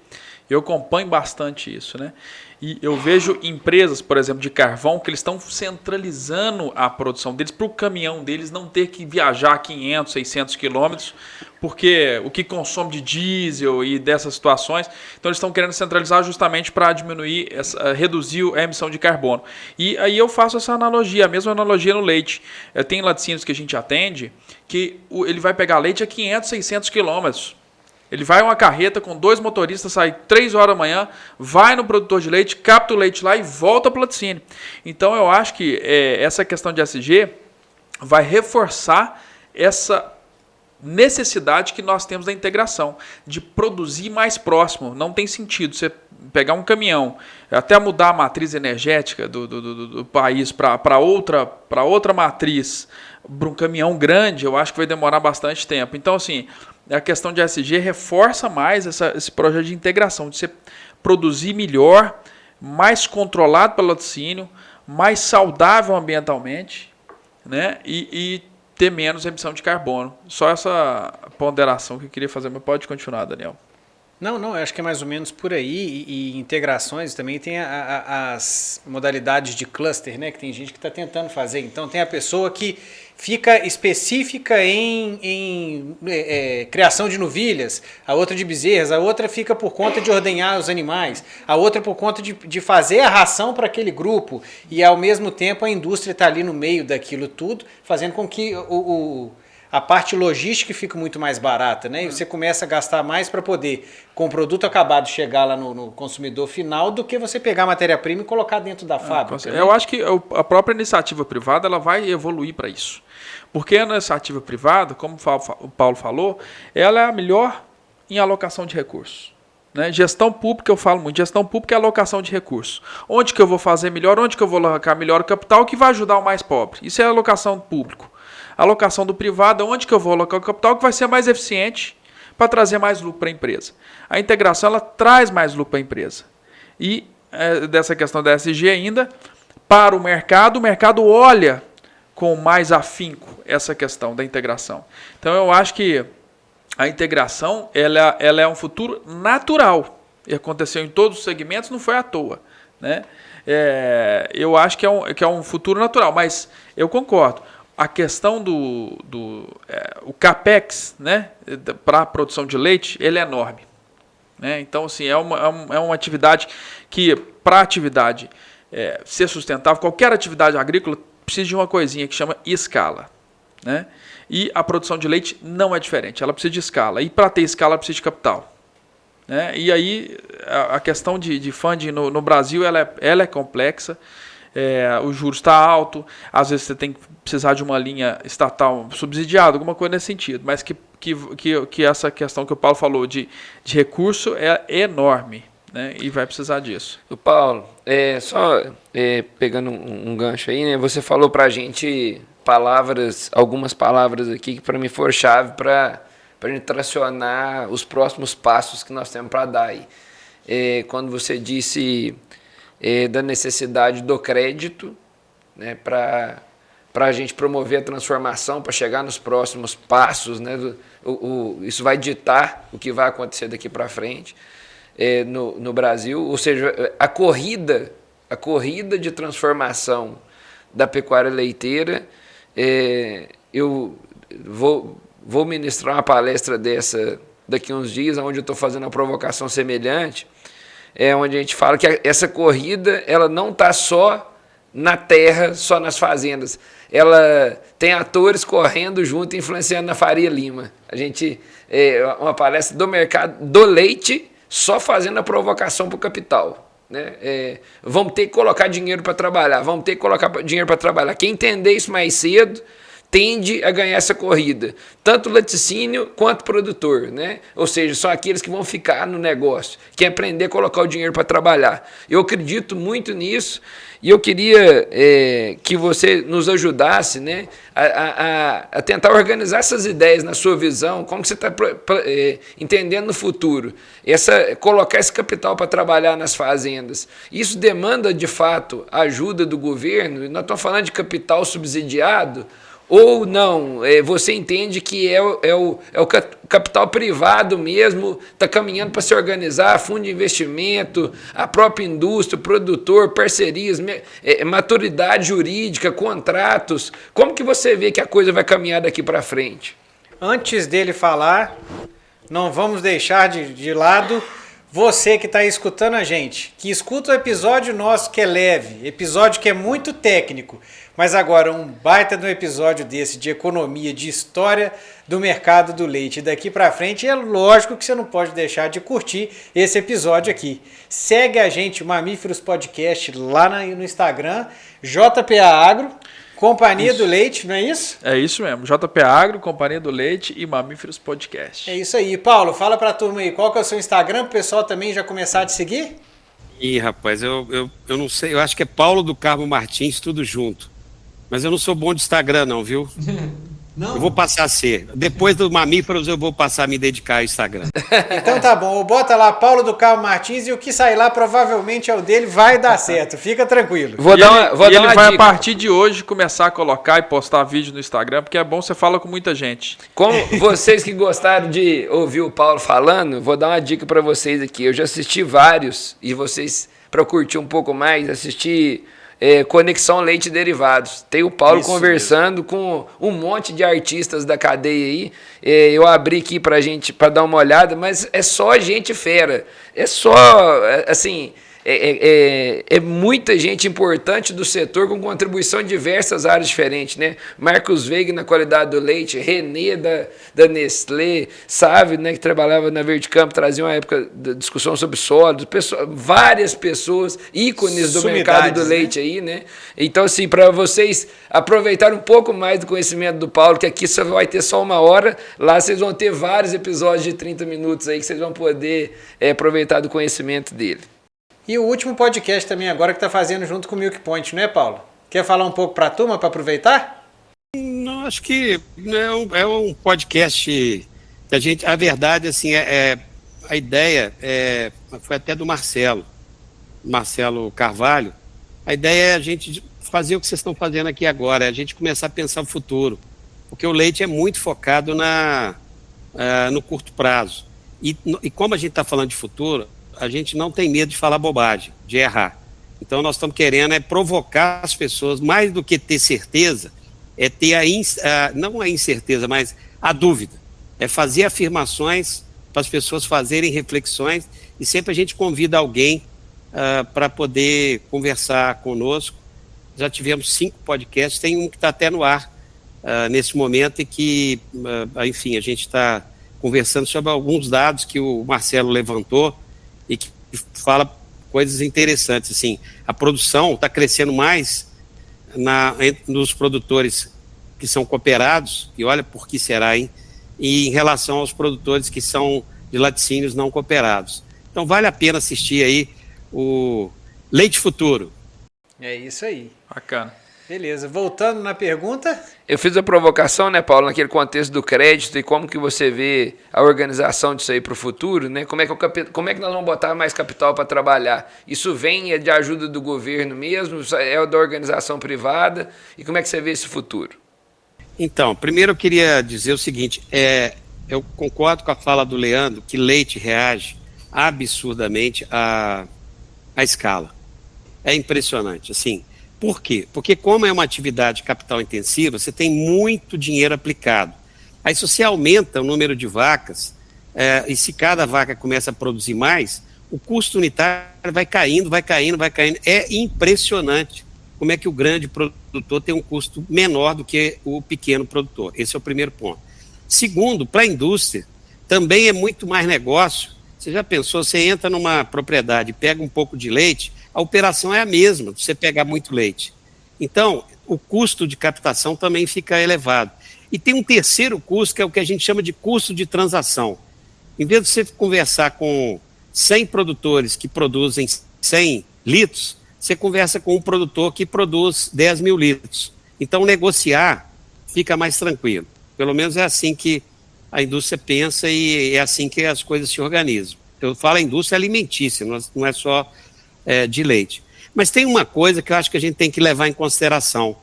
Eu acompanho bastante isso, né? E eu vejo empresas, por exemplo, de carvão, que eles estão centralizando a produção deles para o caminhão deles não ter que viajar 500, 600 quilômetros, porque o que consome de diesel e dessas situações, então eles estão querendo centralizar justamente para diminuir, reduzir a emissão de carbono. E aí eu faço essa analogia, a mesma analogia no leite. Tem laticínios que a gente atende que ele vai pegar leite a 500, 600 quilômetros. Ele vai uma carreta com 2 motoristas, sai 3 horas da manhã, vai no produtor de leite, capta o leite lá e volta para o laticínio. Então eu acho que essa questão de ESG vai reforçar essa necessidade que nós temos da integração, de produzir mais próximo. Não tem sentido você pegar um caminhão, até mudar a matriz energética do país para outra matriz, para um caminhão grande, eu acho que vai demorar bastante tempo. Então, assim, a questão de ESG reforça mais esse projeto de integração, de você produzir melhor, mais controlado pelo laticínio, mais saudável ambientalmente, né? E ter menos emissão de carbono. Só essa ponderação que eu queria fazer, mas pode continuar, Daniel. Não, eu acho que é mais ou menos por aí, e integrações também tem as modalidades de cluster, né, que tem gente que está tentando fazer. Então tem a pessoa que fica específica em criação de novilhas, a outra de bezerras, a outra fica por conta de ordenhar os animais, a outra por conta de fazer a ração para aquele grupo, e ao mesmo tempo a indústria está ali no meio daquilo tudo, fazendo com que a parte logística fica muito mais barata, né? E você começa a gastar mais para poder, com o produto acabado, chegar lá no consumidor final, do que você pegar a matéria-prima e colocar dentro da fábrica. Eu acho que a própria iniciativa privada ela vai evoluir para isso. Porque a iniciativa privada, como o Paulo falou, ela é a melhor em alocação de recursos. Né? Gestão pública, eu falo muito, gestão pública é alocação de recursos. Onde que eu vou fazer melhor, onde que eu vou alocar melhor o capital que vai ajudar o mais pobre. Isso é alocação pública. Alocação do privado, onde que eu vou alocar o capital que vai ser mais eficiente para trazer mais lucro para a empresa. A integração ela traz mais lucro para a empresa. E dessa questão da ESG ainda, para o mercado olha com mais afinco essa questão da integração. Então eu acho que a integração ela é um futuro natural. E aconteceu em todos os segmentos, não foi à toa. Né? Eu acho que é um futuro natural, mas eu concordo. A questão o CAPEX, né, para a produção de leite, ele é enorme. Né? Então, assim, é uma atividade que, para a atividade ser sustentável, qualquer atividade agrícola precisa de uma coisinha que chama escala. Né? E a produção de leite não é diferente, ela precisa de escala. E para ter escala, ela precisa de capital. Né? E aí, a questão de funding no Brasil, ela é complexa. O juros está alto, às vezes você tem que precisar de uma linha estatal subsidiada, alguma coisa nesse sentido, mas que que essa questão que o Paulo falou de recurso é enorme, né? E vai precisar disso. O Paulo, pegando um gancho aí, né? Você falou para a gente algumas palavras aqui que para mim foram chave para a gente tracionar os próximos passos que nós temos para dar aí. Quando você disse da necessidade do crédito, né, para a gente promover a transformação, para chegar nos próximos passos, né, isso vai ditar o que vai acontecer daqui para frente no Brasil, ou seja, a corrida de transformação da pecuária leiteira. Eu vou ministrar uma palestra dessa daqui a uns dias, onde eu estou fazendo uma provocação semelhante, onde a gente fala que essa corrida ela não está só na terra, só nas fazendas. Ela tem atores correndo junto, influenciando na Faria Lima. A gente, uma palestra do mercado do leite, só fazendo a provocação para o capital. Né? Vamos ter que colocar dinheiro para trabalhar, Quem entender isso mais cedo tende a ganhar essa corrida, tanto o laticínio quanto o produtor, né? Ou seja, são aqueles que vão ficar no negócio, que aprender a colocar o dinheiro para trabalhar. Eu acredito muito nisso e eu queria que você nos ajudasse, né, a tentar organizar essas ideias na sua visão, como que você está entendendo no futuro, colocar esse capital para trabalhar nas fazendas. Isso demanda, de fato, a ajuda do governo, e nós estamos falando de capital subsidiado, ou não, você entende que é o capital privado mesmo, está caminhando para se organizar, fundo de investimento, a própria indústria, o produtor, parcerias, maturidade jurídica, contratos. Como que você vê que a coisa vai caminhar daqui para frente? Antes dele falar, não vamos deixar de lado você que está escutando a gente, que escuta o episódio nosso que é leve, episódio que é muito técnico, mas agora um baita de um episódio desse de economia, de história do mercado do leite daqui para frente, é lógico que você não pode deixar de curtir esse episódio aqui. Segue a gente, Mamíferos Podcast, lá no Instagram, JPA Agro, Companhia do Leite, não é isso? É isso mesmo, JPA Agro, Companhia do Leite e Mamíferos Podcast. É isso aí. Paulo, fala para a turma aí, qual que é o seu Instagram, para o pessoal também já começar a te seguir? Ih, rapaz, eu não sei, eu acho que é Paulo do Carmo Martins, tudo junto. Mas eu não sou bom de Instagram não, viu? Não? Eu vou passar a ser. Depois do Mamíferos eu vou passar a me dedicar ao Instagram. Então tá bom, bota lá Paulo do Carmo Martins e o que sair lá provavelmente é o dele, vai dar certo, fica tranquilo. Ele vai a partir de hoje começar a colocar e postar vídeo no Instagram, porque é bom, você fala com muita gente. Como vocês que gostaram de ouvir o Paulo falando, vou dar uma dica para vocês aqui. Eu já assisti vários e vocês, para curtir um pouco mais, assistir Conexão Leite e Derivados. Tem o Paulo conversando com um monte de artistas da cadeia aí. Eu abri aqui pra gente, para dar uma olhada, mas é só gente fera. É só, assim, muita gente importante do setor com contribuição em diversas áreas diferentes, né? Marcos Veiga na qualidade do leite, Renê da Nestlé, Sávio, né, que trabalhava na Verdicampo, trazia uma época de discussão sobre sólidos, várias pessoas, ícones do mercado do leite, né? Aí, né? Então, assim, para vocês aproveitarem um pouco mais do conhecimento do Paulo, que aqui só vai ter só 1 hora, lá vocês vão ter vários episódios de 30 minutos aí que vocês vão poder aproveitar do conhecimento dele. E o último podcast também agora que está fazendo junto com o Milk Point, não é, Paulo? Quer falar um pouco para a turma, para aproveitar? Não, acho que é um podcast que a verdade, assim, a ideia foi até do Marcelo Carvalho. A ideia é a gente fazer o que vocês estão fazendo aqui agora, é a gente começar a pensar o futuro, porque o leite é muito focado no curto prazo. E como a gente está falando de futuro, a gente não tem medo de falar bobagem, de errar. Então nós estamos querendo provocar as pessoas, mais do que ter certeza, ter não a incerteza, mas a dúvida. É fazer afirmações para as pessoas fazerem reflexões, e sempre a gente convida alguém para poder conversar conosco. Já tivemos 5 podcasts, tem um que está até no ar nesse momento, e que, enfim, a gente está conversando sobre alguns dados que o Marcelo levantou, e que fala coisas interessantes. Assim, a produção está crescendo mais nos produtores que são cooperados, e olha por que será, hein? em relação aos produtores que são de laticínios não cooperados. Então vale a pena assistir aí o Leite Futuro. É isso aí. Bacana. Beleza, voltando na pergunta. Eu fiz a provocação, né, Paulo, naquele contexto do crédito e como que você vê a organização disso aí para o futuro, né? Como é que nós vamos botar mais capital para trabalhar? Isso vem de ajuda do governo mesmo? É da organização privada? E como é que você vê esse futuro? Então, primeiro eu queria dizer o seguinte, eu concordo com a fala do Leandro que leite reage absurdamente à escala. É impressionante, assim. Por quê? Porque como é uma atividade capital intensiva, você tem muito dinheiro aplicado. Aí se você aumenta o número de vacas, e se cada vaca começa a produzir mais, o custo unitário vai caindo, vai caindo, vai caindo. É impressionante como é que o grande produtor tem um custo menor do que o pequeno produtor. Esse é o primeiro ponto. Segundo, para a indústria, também é muito mais negócio. Você já pensou, você entra numa propriedade, pega um pouco de leite, a operação é a mesma, você pegar muito leite. Então, o custo de captação também fica elevado. E tem um terceiro custo, que é o que a gente chama de custo de transação. Em vez de você conversar com 100 produtores que produzem 100 litros, você conversa com um produtor que produz 10 mil litros. Então, negociar fica mais tranquilo. Pelo menos é assim que a indústria pensa e é assim que as coisas se organizam. Eu falo a indústria alimentícia, não é só de leite. Mas tem uma coisa que eu acho que a gente tem que levar em consideração,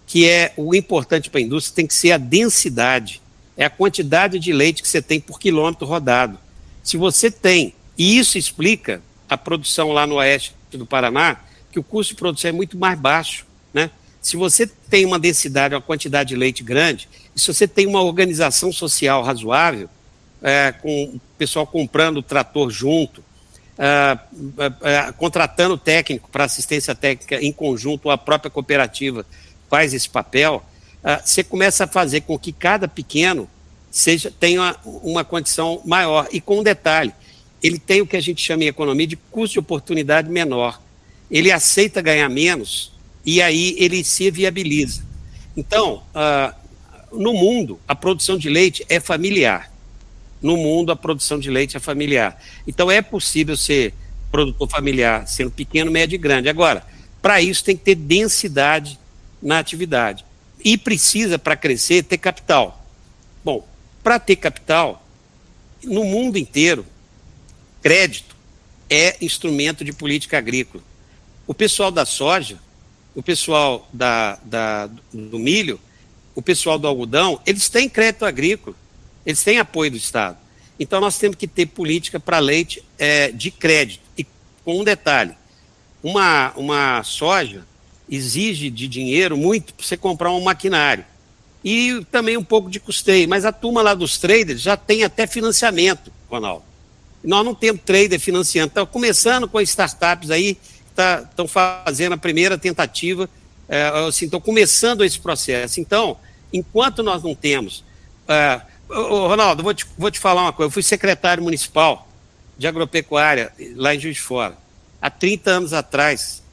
que é o importante para a indústria, tem que ser a densidade, é a quantidade de leite que você tem por quilômetro rodado. Se você tem, e isso explica a produção lá no oeste do Paraná, que o custo de produção é muito mais baixo, né? Se você tem uma densidade, uma quantidade de leite grande, e se você tem uma organização social razoável, com o pessoal comprando o trator junto, contratando técnico para assistência técnica em conjunto, ou a própria cooperativa faz esse papel, você começa a fazer com que cada pequeno tenha uma condição maior. E com um detalhe, ele tem o que a gente chama em economia de custo de oportunidade menor. Ele aceita ganhar menos e aí ele se viabiliza. Então, no mundo, a produção de leite é familiar. No mundo, a produção de leite é familiar. Então, é possível ser produtor familiar, sendo pequeno, médio e grande. Agora, para isso tem que ter densidade na atividade. E precisa, para crescer, ter capital. Bom, para ter capital, no mundo inteiro, crédito é instrumento de política agrícola. O pessoal da soja, o pessoal do milho, o pessoal do algodão, eles têm crédito agrícola. Eles têm apoio do Estado. Então, nós temos que ter política para leite de crédito. E com um detalhe, uma soja exige de dinheiro muito para você comprar um maquinário. E também um pouco de custeio. Mas a turma lá dos traders já tem até financiamento, Ronaldo. Nós não temos trader financiando. Estão começando com startups aí, que estão fazendo a primeira tentativa, estão começando esse processo. Então, enquanto nós não temos... Ronaldo, vou te falar uma coisa. Eu fui secretário municipal de agropecuária lá em Juiz de Fora, há 30 anos atrás.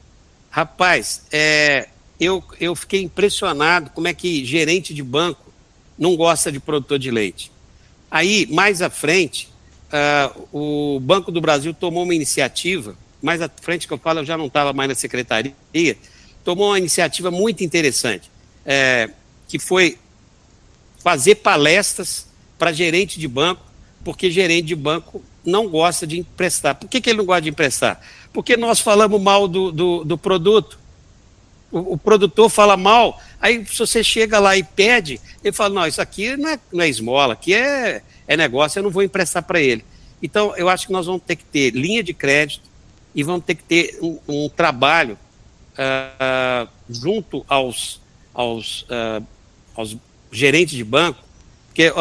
Rapaz, eu fiquei impressionado como é que gerente de banco não gosta de produtor de leite. Aí, mais à frente, o Banco do Brasil tomou uma iniciativa, mais à frente que eu falo, eu já não estava mais na secretaria, tomou uma iniciativa muito interessante, que foi fazer palestras para gerente de banco, porque gerente de banco não gosta de emprestar. Por que ele não gosta de emprestar? Porque nós falamos mal do produto. O produtor fala mal, aí se você chega lá e pede, ele fala, não, isso aqui não é esmola, aqui é negócio, eu não vou emprestar para ele. Então, eu acho que nós vamos ter que ter linha de crédito e vamos ter que ter um trabalho junto aos gerentes de banco, porque,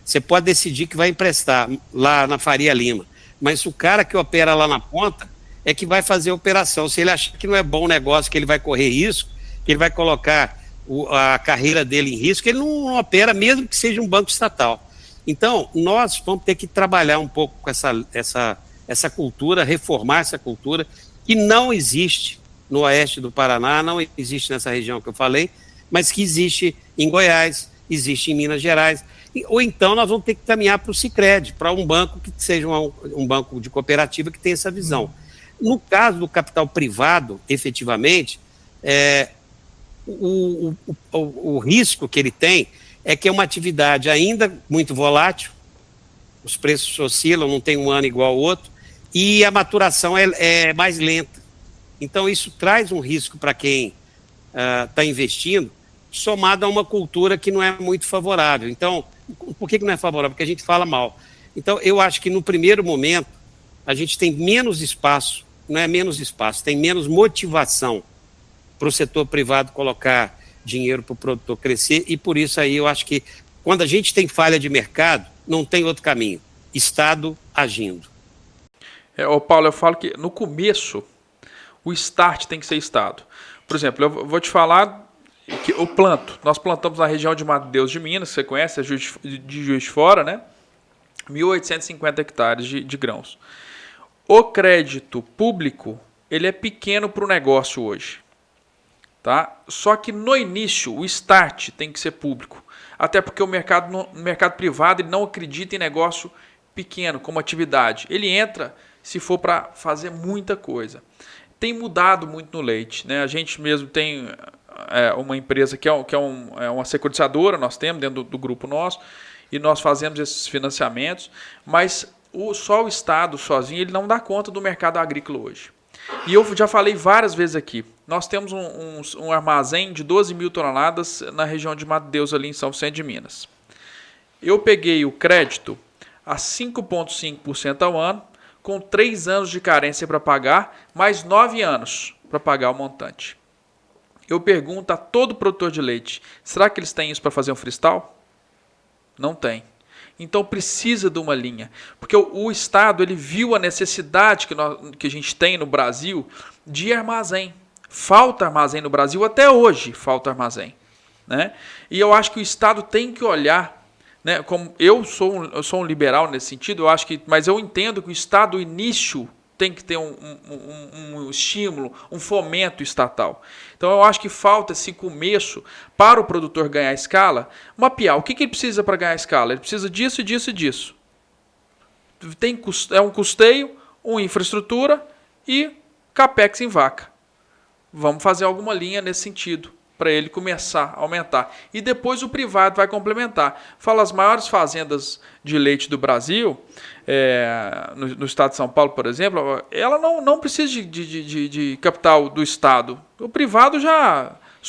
você pode decidir que vai emprestar lá na Faria Lima, mas o cara que opera lá na ponta é que vai fazer a operação. Se ele achar que não é bom negócio, que ele vai correr risco, que ele vai colocar a carreira dele em risco, ele não opera, mesmo que seja um banco estatal. Então, nós vamos ter que trabalhar um pouco com essa cultura, reformar essa cultura, que não existe no oeste do Paraná, não existe nessa região que eu falei, mas que existe em Goiás, existe em Minas Gerais. ou então nós vamos ter que caminhar para o Sicredi, para um banco que seja um banco de cooperativa que tenha essa visão. No caso do capital privado, efetivamente, o risco que ele tem é que é uma atividade ainda muito volátil, os preços oscilam, não tem um ano igual ao outro, e a maturação é mais lenta. Então, isso traz um risco para quem está investindo, somado a uma cultura que não é muito favorável. Então, por que não é favorável? Porque a gente fala mal. Então, eu acho que no primeiro momento, a gente tem menos espaço, não é menos espaço, tem menos motivação para o setor privado colocar dinheiro para o produtor crescer, e por isso aí eu acho que quando a gente tem falha de mercado, não tem outro caminho. Estado agindo. Paulo, eu falo que no começo o start tem que ser Estado. Por exemplo, eu vou te falar que eu planto. Nós plantamos na região de Mato Deus de Minas, você conhece, de Juiz de Fora, né? 1.850 hectares de grãos. O crédito público, ele é pequeno para o negócio hoje. Tá? Só que no início, o start tem que ser público. Até porque o mercado privado ele não acredita em negócio pequeno, como atividade. Ele entra se for para fazer muita coisa. Tem mudado muito no leite. Né? A gente mesmo tem uma empresa que é uma securitizadora, nós temos dentro do grupo nosso, e nós fazemos esses financiamentos, mas só o Estado sozinho ele não dá conta do mercado agrícola hoje. E eu já falei várias vezes aqui, nós temos um armazém de 12 mil toneladas na região de Mato Deus, ali em São Vicente de Minas. Eu peguei o crédito a 5,5% ao ano, com 3 anos de carência para pagar, mais 9 anos para pagar o montante. Eu pergunto a todo produtor de leite, será que eles têm isso para fazer um freestyle? Não tem. Então precisa de uma linha, porque o Estado ele viu a necessidade que a gente tem no Brasil de armazém. Falta armazém no Brasil, até hoje falta armazém. Né? E eu acho que o Estado tem que olhar, né, como eu sou um liberal nesse sentido, mas eu entendo que o Estado, o início, tem que ter um estímulo, um fomento estatal. Então eu acho que falta esse começo para o produtor ganhar escala, mapear o que ele precisa para ganhar escala. Ele precisa disso, disso e disso. É um custeio, uma infraestrutura e capex em vaca. Vamos fazer alguma linha nesse sentido, para ele começar a aumentar. E depois o privado vai complementar. Fala, as maiores fazendas de leite do Brasil, no estado de São Paulo, por exemplo, ela não precisa de capital do Estado. O privado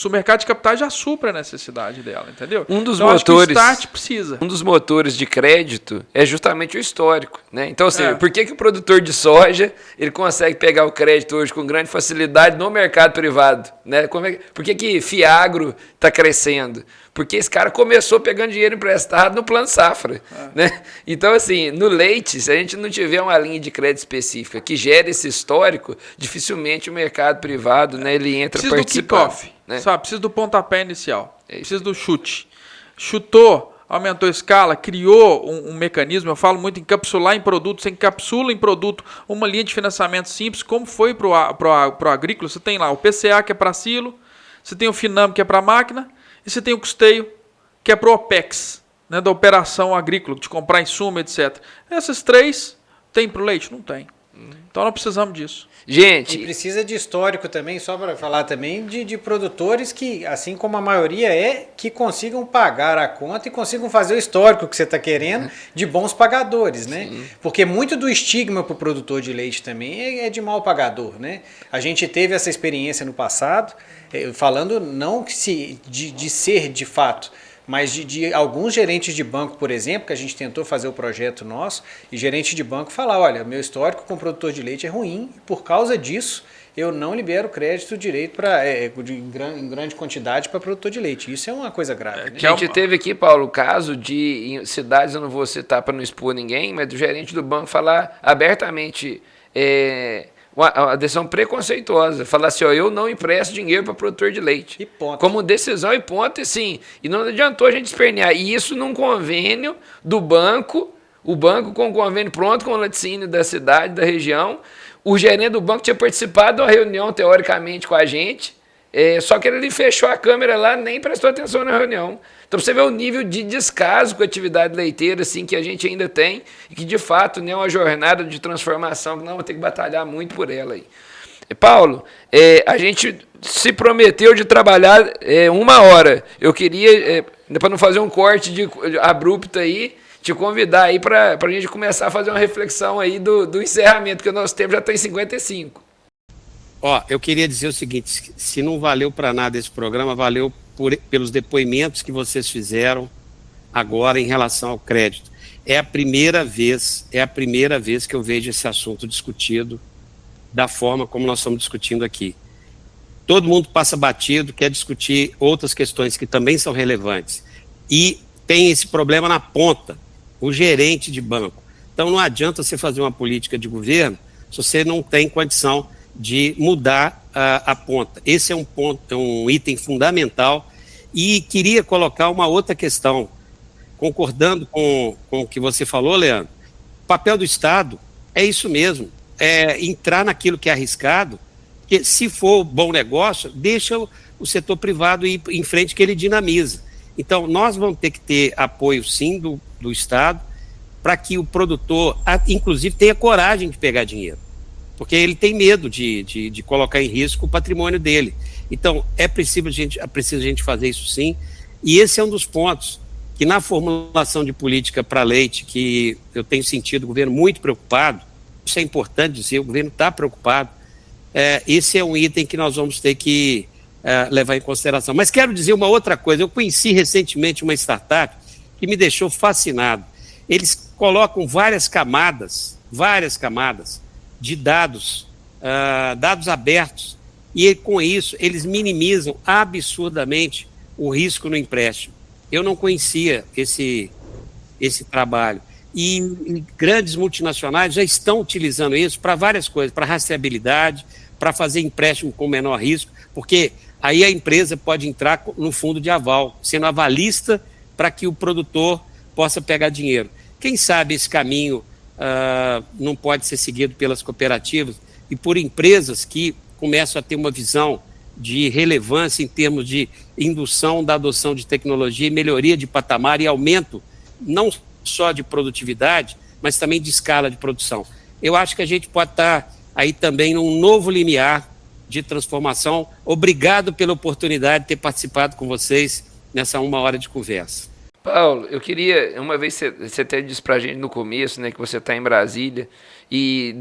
o mercado de capitais já supra a necessidade dela, entendeu? Um dos então, motores, acho que o start precisa. Um dos motores de crédito é justamente o histórico, né? Então, assim, por que o produtor de soja ele consegue pegar o crédito hoje com grande facilidade no mercado privado, né? Por que Fiagro está crescendo? Porque esse cara começou pegando dinheiro emprestado no plano safra, né? Então, assim, no leite, se a gente não tiver uma linha de crédito específica que gere esse histórico, dificilmente o mercado privado, né, ele entra participando. Precisa do kickoff, né? Sabe? Precisa do pontapé inicial, precisa do chute. Chutou, aumentou a escala, criou um mecanismo, eu falo muito em encapsular em produto, você encapsula em produto uma linha de financiamento simples, como foi para o agrícola. Você tem lá o PCA, que é para silo, você tem o Finam, que é para máquina, e você tem o custeio, que é para o OPEX, né, da operação agrícola, de comprar insumo, etc. Essas três tem para o leite? Não tem. Então nós precisamos disso. Gente, e precisa de histórico também, só para falar também, de produtores que, assim como a maioria que consigam pagar a conta e consigam fazer o histórico que você está querendo de bons pagadores, né? Sim. Porque muito do estigma para o produtor de leite também é de mau pagador, né? A gente teve essa experiência no passado, falando não de ser de fato, mas de alguns gerentes de banco, por exemplo, que a gente tentou fazer o projeto nosso, e gerente de banco falar, olha, meu histórico com produtor de leite é ruim, e por causa disso eu não libero crédito direito em grande quantidade para produtor de leite. Isso é uma coisa grave. Né? A gente teve aqui, Paulo, o caso em cidades, eu não vou citar para não expor ninguém, mas do gerente do banco falar abertamente uma decisão preconceituosa, falar assim, eu não empresto dinheiro para produtor de leite. E ponto. Como decisão e ponto, e sim. E não adiantou a gente espernear. E isso num convênio do banco, o banco com o convênio pronto com o laticínio da cidade, da região. O gerente do banco tinha participado de uma reunião, teoricamente, com a gente, Só que ele fechou a câmera lá, nem prestou atenção na reunião. Então você vê o nível de descaso com a atividade leiteira assim, que a gente ainda tem, e que de fato é uma jornada de transformação que nós vamos ter que batalhar muito por ela aí. Paulo, a gente se prometeu de trabalhar 1 hora. Eu queria, para não fazer um corte abrupto aí, te convidar aí para a gente começar a fazer uma reflexão aí do encerramento, que o nosso tempo já está em 55. Eu queria dizer o seguinte, se não valeu para nada esse programa, valeu pelos depoimentos que vocês fizeram agora em relação ao crédito. É a primeira vez que eu vejo esse assunto discutido da forma como nós estamos discutindo aqui. Todo mundo passa batido, quer discutir outras questões que também são relevantes. E tem esse problema na ponta, o gerente de banco. Então não adianta você fazer uma política de governo se você não tem condição de mudar a ponta. Esse é um item fundamental. E queria colocar uma outra questão, concordando com o que você falou, Leandro. O papel do Estado é isso mesmo, entrar naquilo que é arriscado, porque se for bom negócio, deixa o setor privado ir em frente, que ele dinamiza. Então, nós vamos ter que ter apoio, sim, do Estado, para que o produtor, inclusive, tenha coragem de pegar dinheiro, porque ele tem medo de colocar em risco o patrimônio dele. Então, é preciso a gente fazer isso, sim, e esse é um dos pontos que, na formulação de política para leite, que eu tenho sentido o governo muito preocupado. Isso é importante dizer, o governo está preocupado. Esse é um item que nós vamos ter que levar em consideração. Mas quero dizer uma outra coisa. Eu conheci recentemente uma startup que me deixou fascinado. Eles colocam várias camadas de dados abertos, e com isso eles minimizam absurdamente o risco no empréstimo. Eu não conhecia esse trabalho. E grandes multinacionais já estão utilizando isso para várias coisas, para rastreabilidade, para fazer empréstimo com menor risco, porque aí a empresa pode entrar no fundo de aval, sendo avalista para que o produtor possa pegar dinheiro. Quem sabe esse caminho não pode ser seguido pelas cooperativas e por empresas que começam a ter uma visão de relevância em termos de indução da adoção de tecnologia e melhoria de patamar e aumento, não só de produtividade, mas também de escala de produção. Eu acho que a gente pode estar aí também num novo limiar de transformação. Obrigado pela oportunidade de ter participado com vocês nessa 1 hora de conversa. Paulo, eu queria, uma vez você até disse para a gente no começo, né, que você está em Brasília, e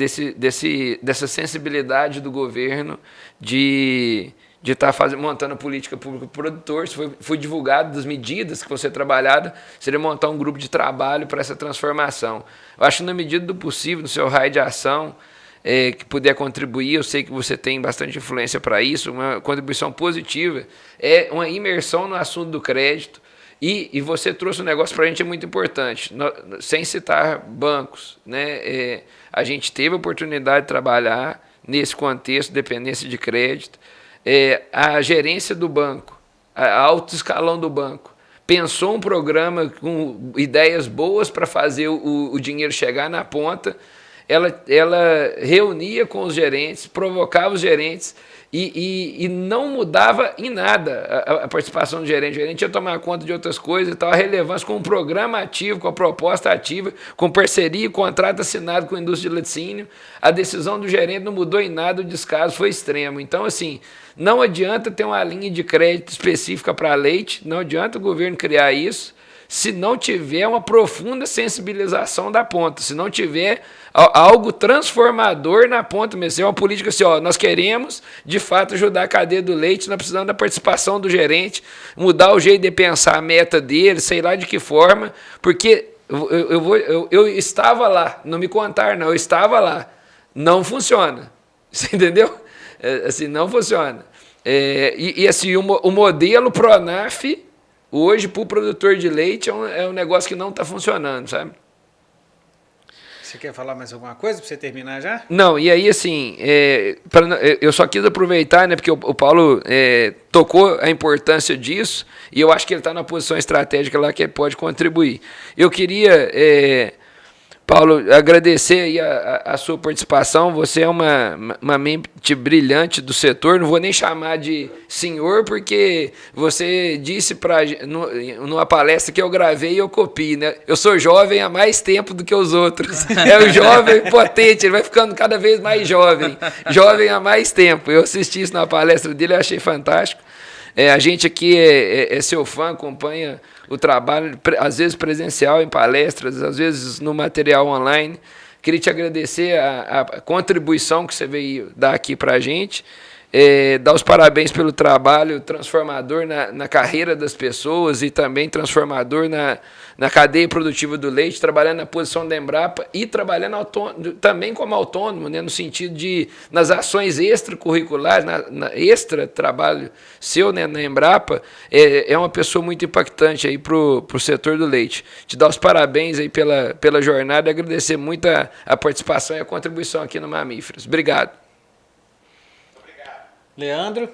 dessa sensibilidade do governo de estar montando política pública para o produtor. Isso foi divulgado das medidas que você trabalhado, seria montar um grupo de trabalho para essa transformação. Eu acho que na medida do possível, no seu raio de ação, que puder contribuir, eu sei que você tem bastante influência para isso, uma contribuição positiva, uma imersão no assunto do crédito. E você trouxe um negócio para a gente muito importante, sem citar bancos, né? A gente teve a oportunidade de trabalhar nesse contexto de dependência de crédito. A gerência do banco, a alto escalão do banco, pensou um programa com ideias boas para fazer o dinheiro chegar na ponta. Ela reunia com os gerentes, provocava os gerentes e não mudava em nada a participação do gerente. O gerente ia tomar conta de outras coisas e tal. A relevância com um programa ativo, com a proposta ativa, com parceria e contrato assinado com a indústria de laticínio. A decisão do gerente não mudou em nada, o descaso foi extremo. Então, assim, não adianta ter uma linha de crédito específica para leite, não adianta o governo criar isso, se não tiver uma profunda sensibilização da ponta, se não tiver algo transformador na ponta mesmo. É uma política assim, nós queremos, de fato, ajudar a cadeia do leite, nós precisamos da participação do gerente, mudar o jeito de pensar a meta dele, sei lá de que forma, porque eu estava lá, não me contar não, eu estava lá, não funciona, você entendeu? Assim, não funciona. Assim, o modelo Pronaf, hoje, para o produtor de leite, é um negócio que não está funcionando, sabe? Você quer falar mais alguma coisa para você terminar já? Não, e aí, assim, eu só quis aproveitar, né, porque o Paulo tocou a importância disso, e eu acho que ele está na posição estratégica lá que pode contribuir. Eu queria Paulo, agradecer aí a sua participação. Você é uma mente brilhante do setor. Não vou nem chamar de senhor, porque você disse numa palestra que eu gravei e eu copio, né? Eu sou jovem há mais tempo do que os outros. É o jovem potente, ele vai ficando cada vez mais jovem. Jovem há mais tempo. Eu assisti isso na palestra dele, eu achei fantástico. A gente aqui é seu fã, acompanha o trabalho, às vezes presencial em palestras, às vezes no material online. Queria te agradecer a contribuição que você veio dar aqui para a gente, dar os parabéns pelo trabalho transformador na carreira das pessoas e também transformador na cadeia produtiva do leite, trabalhando na posição da Embrapa e trabalhando também como autônomo, né, no sentido de, nas ações extracurriculares, extra trabalho seu, né, na Embrapa, é uma pessoa muito impactante aí pro setor do leite. Te dar os parabéns aí pela jornada e agradecer muito a participação e a contribuição aqui no Mamíferos. Obrigado. Leandro?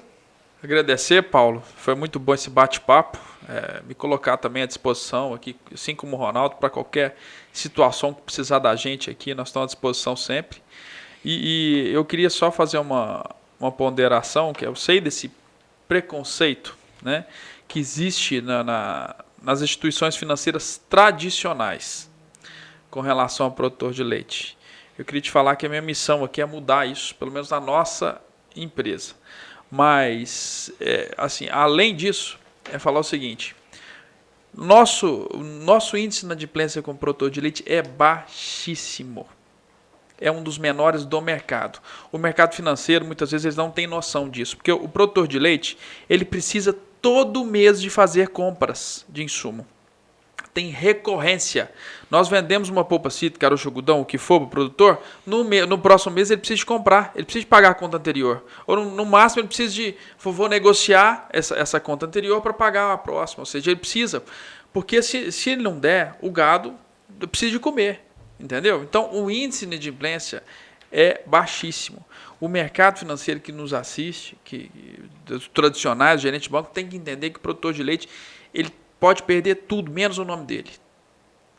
Agradecer, Paulo. Foi muito bom esse bate-papo. Me colocar também à disposição aqui, assim como o Ronaldo, para qualquer situação que precisar da gente aqui, nós estamos à disposição sempre. E eu queria só fazer uma ponderação, que eu sei desse preconceito, né, que existe nas instituições financeiras tradicionais com relação ao produtor de leite. Eu queria te falar que a minha missão aqui é mudar isso, pelo menos na nossa empresa. Mas, assim, além disso, falar o seguinte: nosso índice de inadimplência como produtor de leite é baixíssimo. É um dos menores do mercado. O mercado financeiro, muitas vezes, eles não têm noção disso, porque o produtor de leite, ele precisa todo mês de fazer compras de insumo. Tem recorrência. Nós vendemos uma polpa cítrica, caroço, algodão, o que for para o produtor, no próximo mês ele precisa de comprar, ele precisa de pagar a conta anterior. Ou no máximo ele precisa vou negociar essa conta anterior para pagar a próxima. Ou seja, ele precisa, porque se ele não der, o gado precisa de comer. Entendeu? Então o índice de inadimplência é baixíssimo. O mercado financeiro que nos assiste, os tradicionais, os gerentes de banco, tem que entender que o produtor de leite, ele pode perder tudo, menos o nome dele.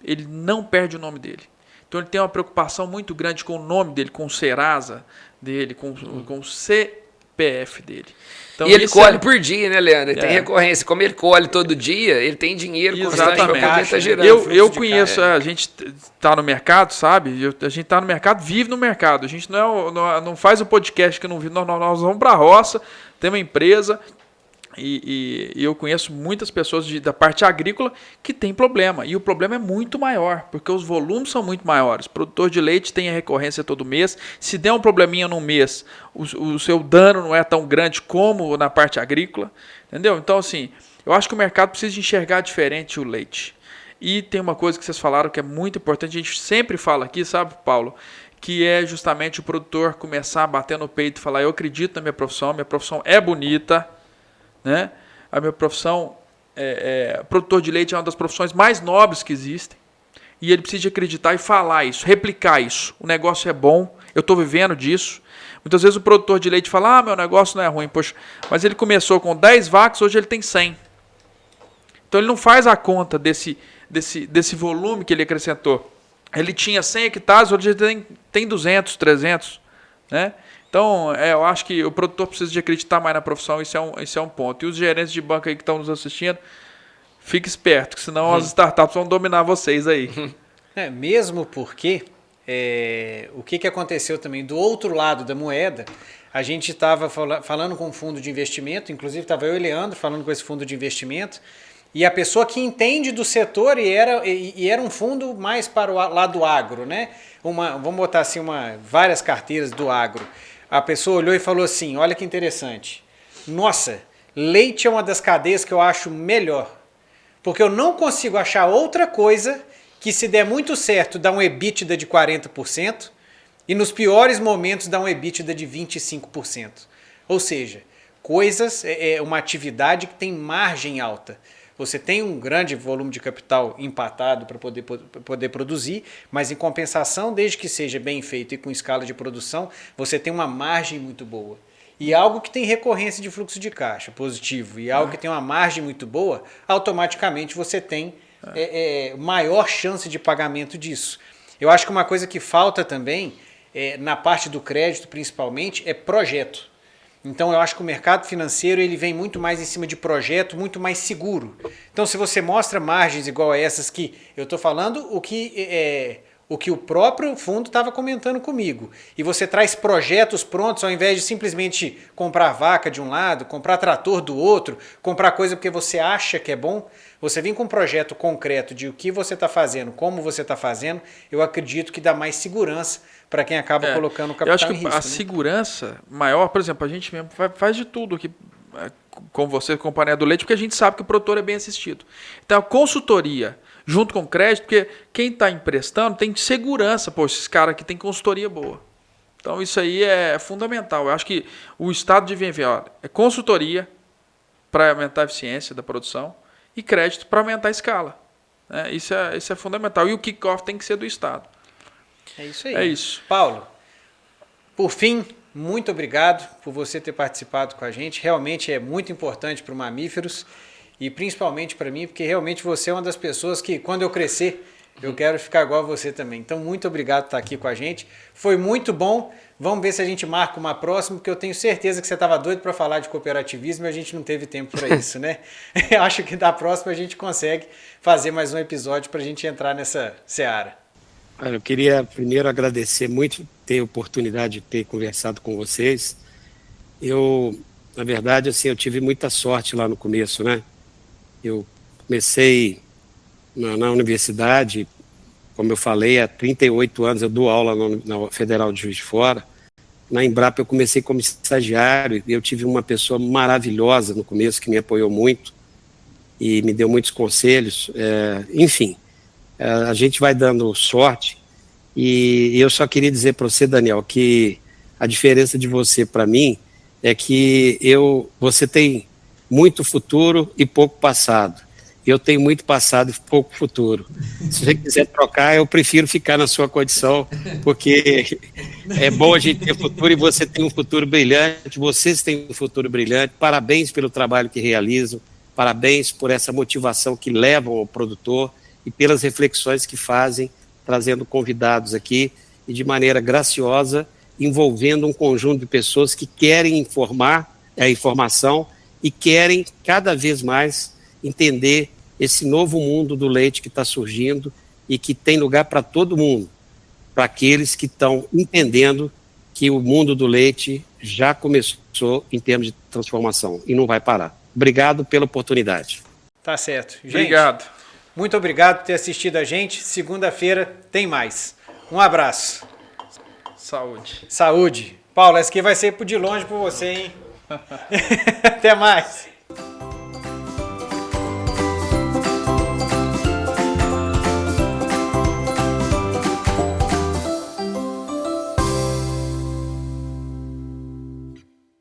Ele não perde o nome dele. Então ele tem uma preocupação muito grande com o nome dele, com o Serasa dele, com o CPF dele. Então, e ele colhe por dia, né, Leandro? Ele tem recorrência. Como ele colhe todo dia, ele tem dinheiro constante para poder estar gerando. Eu conheço, a gente está no mercado, sabe? A gente está no mercado, vive no mercado. A gente não faz o podcast que não vive. Nós vamos para a roça, tem uma empresa. E eu conheço muitas pessoas da parte agrícola que tem problema. E o problema é muito maior, porque os volumes são muito maiores. O produtor de leite tem a recorrência todo mês. Se der um probleminha num mês, o seu dano não é tão grande como na parte agrícola. Entendeu? Então, assim, eu acho que o mercado precisa de enxergar diferente o leite. E tem uma coisa que vocês falaram que é muito importante. A gente sempre fala aqui, sabe, Paulo? Que é justamente o produtor começar a bater no peito e falar: eu acredito na minha profissão é bonita. Né? A minha profissão, produtor de leite é uma das profissões mais nobres que existem. E ele precisa acreditar e falar isso, replicar isso. O negócio é bom, eu estou vivendo disso. Muitas vezes o produtor de leite fala: meu negócio não é ruim. Poxa, mas ele começou com 10 vacas, hoje ele tem 100. Então ele não faz a conta desse volume que ele acrescentou. Ele tinha 100 hectares, hoje ele tem 200, 300. Né? Então, eu acho que o produtor precisa de acreditar mais na profissão, isso é um ponto. E os gerentes de banco aí que estão nos assistindo, fique esperto, que senão as startups vão dominar vocês aí. Mesmo porque, o que aconteceu também do outro lado da moeda, a gente estava falando com um fundo de investimento, inclusive estava eu e Leandro falando com esse fundo de investimento, e a pessoa que entende do setor e era um fundo mais para o lado agro, né? Vamos botar assim, várias carteiras do agro. A pessoa olhou e falou assim: olha que interessante. Nossa, leite é uma das cadeias que eu acho melhor. Porque eu não consigo achar outra coisa que, se der muito certo, dá um EBITDA de 40% e nos piores momentos dá um EBITDA de 25%. Ou seja, uma atividade que tem margem alta. Você tem um grande volume de capital empatado para poder produzir, mas em compensação, desde que seja bem feito e com escala de produção, você tem uma margem muito boa. E algo que tem recorrência de fluxo de caixa positivo e algo que tem uma margem muito boa, automaticamente você tem maior chance de pagamento disso. Eu acho que uma coisa que falta também, na parte do crédito principalmente, é projeto. Então eu acho que o mercado financeiro ele vem muito mais em cima de projeto, muito mais seguro. Então se você mostra margens igual a essas que eu estou falando, o que o próprio fundo estava comentando comigo, e você traz projetos prontos ao invés de simplesmente comprar vaca de um lado, comprar trator do outro, comprar coisa porque você acha que é bom, você vem com um projeto concreto de o que você está fazendo, como você está fazendo, eu acredito que dá mais segurança para quem acaba colocando o capital eu acho que em risco. a segurança maior, por exemplo, a gente mesmo faz de tudo aqui com você, Companhia do Leite, porque a gente sabe que o produtor é bem assistido. Então, a consultoria junto com o crédito, porque quem está emprestando tem segurança, pô, esses caras aqui tem consultoria boa. Então, isso aí é fundamental. Eu acho que o Estado devia ver, é consultoria para aumentar a eficiência da produção e crédito para aumentar a escala. Isso é fundamental. E o kick-off tem que ser do Estado. É isso aí. É isso. Paulo, por fim, muito obrigado por você ter participado com a gente. Realmente é muito importante para o Mamíferos e principalmente para mim, porque realmente você é uma das pessoas que, quando eu crescer, eu quero ficar igual a você também. Então, muito obrigado por estar aqui com a gente. Foi muito bom. Vamos ver se a gente marca uma próxima, porque eu tenho certeza que você estava doido para falar de cooperativismo e a gente não teve tempo para isso, né? Acho que da próxima a gente consegue fazer mais um episódio para a gente entrar nessa seara. Eu queria primeiro agradecer muito ter a oportunidade de ter conversado com vocês. Na verdade, assim, eu tive muita sorte lá no começo, né? Eu comecei na universidade, como eu falei, há 38 anos eu dou aula na Federal de Juiz de Fora. Na Embrapa eu comecei como estagiário e eu tive uma pessoa maravilhosa no começo que me apoiou muito e me deu muitos conselhos. Enfim, a gente vai dando sorte e eu só queria dizer para você, Daniel, que a diferença de você para mim é que você tem muito futuro e pouco passado. Eu tenho muito passado e pouco futuro. Se você quiser trocar, eu prefiro ficar na sua condição, porque é bom a gente ter futuro e você tem um futuro brilhante, vocês têm um futuro brilhante. Parabéns pelo trabalho que realizam, parabéns por essa motivação que levam ao produtor e pelas reflexões que fazem, trazendo convidados aqui e de maneira graciosa, envolvendo um conjunto de pessoas que querem informar a informação e querem cada vez mais entender esse novo mundo do leite que está surgindo e que tem lugar para todo mundo, para aqueles que estão entendendo que o mundo do leite já começou em termos de transformação e não vai parar. Obrigado pela oportunidade. Tá certo. Gente, Obrigado. Muito obrigado por ter assistido a gente. Segunda-feira tem mais. Um abraço. Saúde. Saúde. Paulo, essa aqui vai ser de longe por você, hein? Até mais.